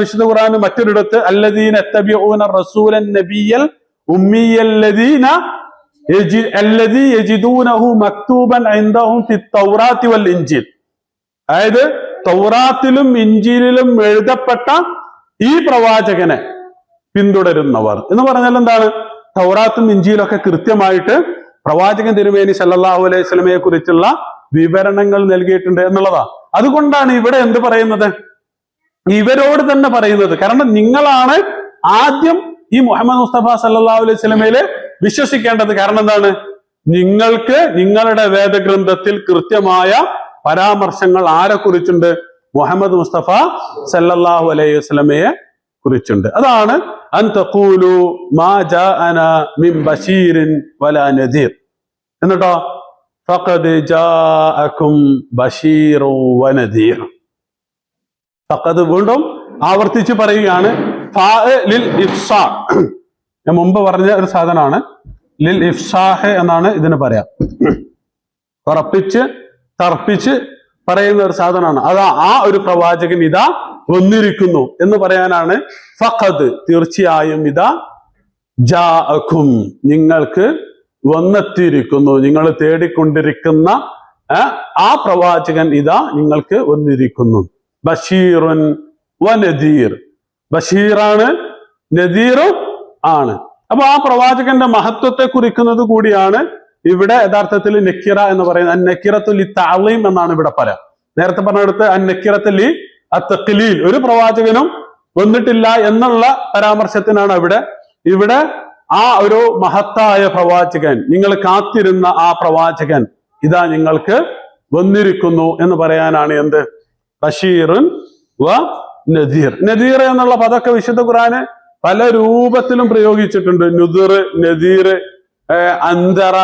വിശുദ്ധ ഖുർആൻ മറ്റൊരിടത്ത് അല്ലദീന യത്തബിഊന റസൂലൻ നബിയൽ ഉമ്മിയല്ലദീന അല്ലദീ യജിദൂനഹു മക്തൂബൻ ഇൻദഹും ഫിത്തൗറാത്തി വൽ ഇൻജീൽ, അതായത് തൗറാത്തിലും ഇൻജീലിലും എഴുതപ്പെട്ട ഈ പ്രവാചകനെ പിന്തുടരുന്നവർ എന്ന് പറഞ്ഞാൽ എന്താണ്? തൗറാത്തും ഇൻജീലൊക്കെ കൃത്യമായിട്ട് പ്രവാചകൻ തിരുമേനി സല്ലല്ലാഹു അലൈഹി വസല്ലമയെ കുറിച്ചുള്ള വിവരണങ്ങൾ നൽകിയിട്ടുണ്ട് എന്നുള്ളതാ. അതുകൊണ്ടാണ് ഇവിടെ എന്ത് പറയുന്നത്, ഇവരോട് തന്നെ പറയുന്നത്. കാരണം നിങ്ങളാണ് ആദ്യം ഈ മുഹമ്മദ് മുസ്തഫ സല്ലല്ലാഹു അലൈഹി വസല്ലമയില് വിശ്വസിക്കേണ്ടത്. കാരണം എന്താണ്? നിങ്ങൾക്ക് നിങ്ങളുടെ വേദഗ്രന്ഥത്തിൽ കൃത്യമായ പരാമർശങ്ങൾ ആരെ കുറിച്ചുണ്ട്? മുഹമ്മദ് മുസ്തഫ സല്ലല്ലാഹു അലൈഹി വസല്ലമയെ കുറിച്ചുണ്ട്. അതാണ് അൻ തഖൂലു മാ ജാഅന മിൻ ബശീരിൻ വലാ നദീർ. എന്നിട്ടോ ഫഖദ് ജാഅകും ബശീറു വനദീർ. ഫഖദ് വീണ്ടും ആവർത്തിച്ച് പറയുകയാണ്. ലിൽ ഇഫ്സാ, ഞാൻ മുമ്പ് പറഞ്ഞ ഒരു സാധനമാണ്. ലിൽ ഇഫ്സാഹ് എന്നാണ് ഇതിന് പറയാം. ഉറപ്പിച്ച് തർപ്പിച്ച് പറയുന്ന ഒരു സാധനമാണ്. അതാ ആ ഒരു പ്രവാചകൻ ഇതാ വന്നിരിക്കുന്നു എന്ന് പറയാനാണ്. ഫഖദ് തീർച്ചയായും ഇതാ ജാഅകും നിങ്ങൾക്ക് വന്നെത്തിയിരിക്കുന്നു, നിങ്ങൾ തേടിക്കൊണ്ടിരിക്കുന്ന ആ പ്രവാചകൻ ഇതാ നിങ്ങൾക്ക് വന്നിരിക്കുന്നു. ബഷീറുൻ വനദീർ, ബഷീറാണ് നദീറും ആണ്. അപ്പൊ ആ പ്രവാചകന്റെ മഹത്വത്തെ കുറിക്കുന്നത് കൂടിയാണ് ഇവിടെ യഥാർത്ഥത്തിൽ നക്കിറ എന്ന് പറയുന്നത്. അന്നക്കിറത്തു ലി തഅളീം എന്നാണ് ഇവിടെ പറയാം. നേരത്തെ പറഞ്ഞെടുത്ത് അന്നക്കിറത്തു ലി അത്തഖ്ലീൽ, ഒരു പ്രവാചകനും വന്നിട്ടില്ല എന്നുള്ള പരാമർശത്തിനാണ് ഇവിടെ ആ ഒരു മഹത്തായ പ്രവാചകൻ, നിങ്ങൾ കാത്തിരുന്ന ആ പ്രവാചകൻ ഇതാ നിങ്ങൾക്ക് വന്നിരിക്കുന്നു എന്ന് പറയാനാണ് എന്ത്? ബഷീറുൻ വ നദീർ. നദീർ എന്നുള്ള പദമൊക്കെ വിശുദ്ധ ഖുർആന് പല രൂപത്തിലും പ്രയോഗിച്ചിട്ടുണ്ട്. നുദർ, നദീർ, അന്തറ,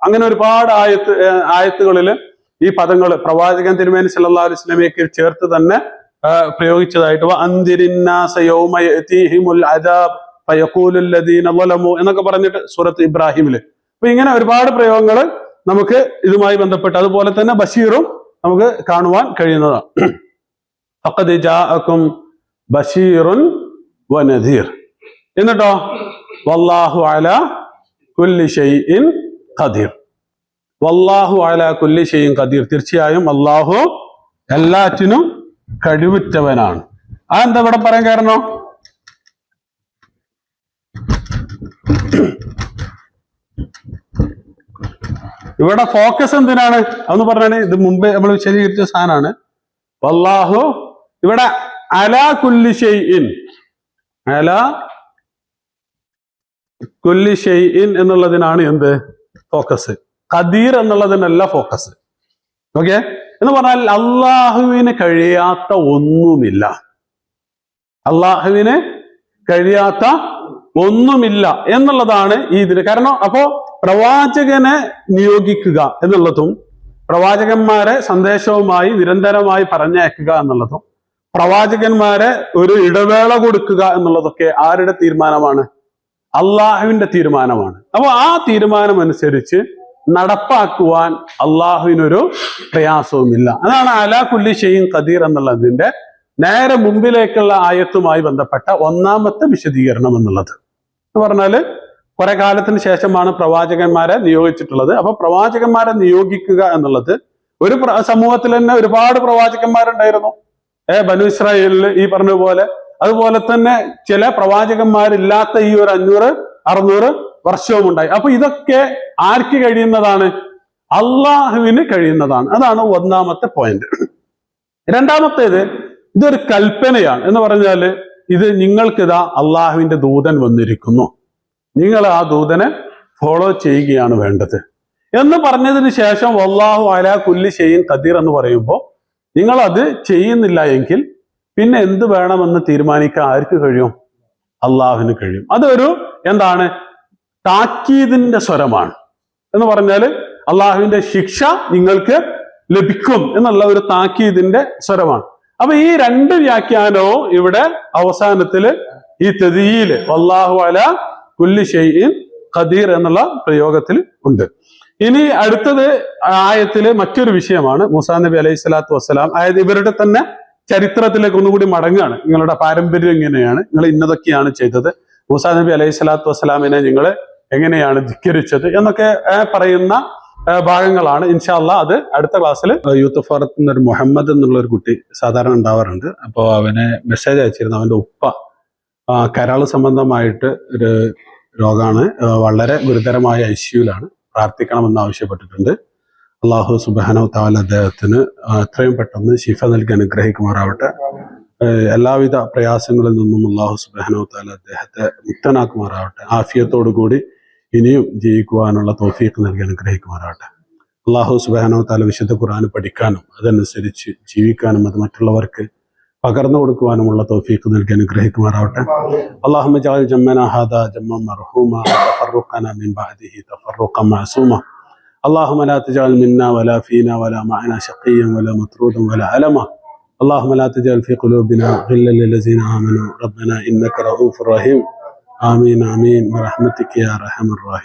അങ്ങനെ ഒരുപാട് ആയത്തുകളിൽ ഈ പദങ്ങൾ പ്രവാചകൻ തിരുമേനി സല്ലല്ലാഹു അലൈഹി വസല്ലമയെ ചേർത്ത് തന്നെ പ്രയോഗിച്ചതായിട്ട് അന്തിരിന്നാസ യൗമ യഅതീഹിമുൽ അദാബ് ഫയഖൂലുൽ ലദീന ളലമു എന്നൊക്കെ പറഞ്ഞിട്ട് സൂറത്ത് ഇബ്രാഹിമില്. അപ്പൊ ഇങ്ങനെ ഒരുപാട് പ്രയോഗങ്ങൾ നമുക്ക് ഇതുമായി ബന്ധപ്പെട്ട്, അതുപോലെ തന്നെ ബഷീറും നമുക്ക് കാണുവാൻ കഴിയുന്നതാണ്. ഫഖദ് ജാഅകും ബഷീറുൻ വനദീർ. എന്നിട്ടോ വല്ലാഹു അലാ കുല്ലി ഷൈഇൻ ഖദീർ. വല്ലാഹു അലാ കുല്ലി ഷൈഇൻ ഖദീർ, തീർച്ചയായും അല്ലാഹു എല്ലാറ്റിനും കഴിവുറ്റവനാണ്. അതെന്താ ഇവിടെ പറയാൻ കാരണം? ഇവിടെ ഫോക്കസ് എന്തിനാണ് അതൊന്ന് പറഞ്ഞാണ്. ഇത് മുമ്പേ നമ്മൾ വിശദീകരിച്ച സാധനമാണ്. വല്ലാഹു ഇവിടെ അലാ കുല്ലി ഷൈഇൻ, അലാ കുല്ലി ഷൈഇൻ എന്നുള്ളതിനാണ് എന്ത് ഫോക്കസ്. ഖദീർ എന്നുള്ളതിനല്ല ഫോക്കസ്. ഓക്കെ എന്ന് പറഞ്ഞാൽ അള്ളാഹുവിന് കഴിയാത്ത ഒന്നുമില്ല, അള്ളാഹുവിന് കഴിയാത്ത ഒന്നുമില്ല എന്നുള്ളതാണ് ഈ ഇതിന് കാരണം. അപ്പോ പ്രവാചകനെ നിയോഗിക്കുക എന്നുള്ളതും പ്രവാചകന്മാരെ സന്ദേശവുമായി നിരന്തരമായി പറഞ്ഞയക്കുക എന്നുള്ളതും പ്രവാചകന്മാരെ ഒരു ഇടവേള കൊടുക്കുക എന്നുള്ളതൊക്കെ ആരുടെ തീരുമാനമാണ്? അള്ളാഹുവിന്റെ തീരുമാനമാണ്. അപ്പൊ ആ തീരുമാനം അനുസരിച്ച് നടപ്പാക്കുവാൻ അള്ളാഹുവിനൊരു പ്രയാസവുമില്ല. അതാണ് അലാ കുല്ലി ഷൈഇൻ ഖദീർ എന്നുള്ളതിന്റെ നേരെ മുമ്പിലേക്കുള്ള ആയത്തുമായി ബന്ധപ്പെട്ട ഒന്നാമത്തെ വിശദീകരണം എന്നുള്ളത്. എന്ന് പറഞ്ഞാല് കുറെ കാലത്തിന് ശേഷമാണ് പ്രവാചകന്മാരെ നിയോഗിച്ചിട്ടുള്ളത്. അപ്പൊ പ്രവാചകന്മാരെ നിയോഗിക്കുക എന്നുള്ളത് ഒരു സമൂഹത്തിൽ തന്നെ ഒരുപാട് പ്രവാചകന്മാരുണ്ടായിരുന്നു. ബനു ഇസ്രായേലിൽ ഈ പറഞ്ഞ പോലെ, അതുപോലെ തന്നെ ചില പ്രവാചകന്മാരില്ലാത്ത ഈ ഒരു 500-600 വർഷവും ഉണ്ടായി. അപ്പൊ ഇതൊക്കെ ആർക്ക് കഴിയുന്നതാണ്? അള്ളാഹുവിന് കഴിയുന്നതാണ്. അതാണ് ഒന്നാമത്തെ പോയിന്റ്. രണ്ടാമത്തേത്, ഇതൊരു കൽപ്പനയാണ്. എന്ന് പറഞ്ഞാല് ഇത് നിങ്ങൾക്കിതാ അള്ളാഹുവിന്റെ ദൂതൻ വന്നിരിക്കുന്നു, നിങ്ങൾ ആ ദൂതനെ ഫോളോ ചെയ്യുകയാണ് വേണ്ടത് എന്ന് പറഞ്ഞതിന് ശേഷം വല്ലാഹു അലാ കുല്ലി ഷൈഇൻ ഖദീർ എന്ന് പറയുമ്പോൾ നിങ്ങൾ അത് ചെയ്യുന്നില്ല എങ്കിൽ പിന്നെ എന്ത് വേണമെന്ന് തീരുമാനിക്കാൻ ആർക്ക് കഴിയും? അള്ളാഹുവിന് കഴിയും. അതൊരു എന്താണ്? താക്കീദിന്റെ സ്വരമാണ്. എന്ന് പറഞ്ഞാല് അള്ളാഹുവിന്റെ ശിക്ഷ നിങ്ങൾക്ക് ലഭിക്കും എന്നുള്ള ഒരു താക്കീദിന്റെ സ്വരമാണ്. അപ്പൊ ഈ രണ്ട് വ്യാഖ്യാനവും ഇവിടെ അവസാനത്തില് ഈ തദീല് വല്ലാഹു അലാ കുല്ലി ഷൈഇൻ ഖദീർ എന്നുള്ള പ്രയോഗത്തിൽ ഉണ്ട്. ഇനി അടുത്തത് ആയത്തിലെ മറ്റൊരു വിഷയമാണ് മൂസാ നബി അലൈഹി സ്വലാത്തു വസ്സലാം. അതായത് ഇവരുടെ തന്നെ ചരിത്രത്തിലേക്ക് ഒന്നുകൂടി മടങ്ങുകയാണ്. നിങ്ങളുടെ പാരമ്പര്യം എങ്ങനെയാണ്, നിങ്ങൾ ഇന്നതൊക്കെയാണ് ചെയ്തത്, മൂസാ നബി അലൈഹി സ്വലാത്തു വസ്സലാമിനെ നിങ്ങൾ എങ്ങനെയാണ് ധിക്കരിച്ചത് എന്നൊക്കെ പറയുന്ന ഭാഗങ്ങളാണ്. ഇൻഷാ അള്ളാ അത് അടുത്ത ക്ലാസ്സിൽ. യൂത്ത് ഫോറത്തിൽ നിന്ന് ഒരു മുഹമ്മദ് എന്നുള്ള ഒരു കുട്ടി സാധാരണ ഉണ്ടാവാറുണ്ട്. അപ്പോൾ അവനെ മെസ്സേജ് അയച്ചിരുന്നു. അവന്റെ ഉപ്പ കരാള് സംബന്ധമായിട്ട് ഒരു രോഗമാണ്, വളരെ ഗുരുതരമായ ICUലാണ്, പ്രാർത്ഥിക്കണമെന്ന് ആവശ്യപ്പെട്ടിട്ടുണ്ട്. അള്ളാഹു സുബ്ഹാനഹു തആല അദ്ദേഹത്തിന് എത്രയും പെട്ടെന്ന് ശിഫ നൽകി അനുഗ്രഹിക്കുമാറാവട്ടെ. എല്ലാവിധ പ്രയാസങ്ങളിൽ നിന്നും അള്ളാഹു സുബ്ഹാനഹു തആല അദ്ദേഹത്തെ മുക്തനാക്കുമാറാവട്ടെ. ആഫിയത്തോടു കൂടി ഇനിയും ജീവിക്കുവാനുള്ള തൗഫീഖ് നൽകി അനുഗ്രഹിക്കുമാറാവട്ടെ. അള്ളാഹു സുബ്ഹാനഹു തആല വിശുദ്ധ ഖുർആൻ പഠിക്കാനും അതനുസരിച്ച് ജീവിക്കാനും അത് മറ്റുള്ളവർക്ക് പകർന്നു കൊടുക്കുവാനുമുള്ള തൗഫീഖ് നൽകി അനുഗ്രഹിക്കുമാറാവട്ടെ. അല്ലാഹുമ്മ ജഅൽ ജമ്മന ഹാദാ ജമ്മൻ മർഹൂമ വതഫറഖന മിൻ ബഅദിഹി തഫറഖൻ മഅസൂമ. اللهم لا تجعل منا ولا فينا ولا معنا شقيا ولا مطرودا ولا ألما. اللهم لا تجعل في قلوبنا غلا للذين آمنوا ربنا إنك رؤوف رحيم. آمين آمين برحمتك يا أرحم الراحمين.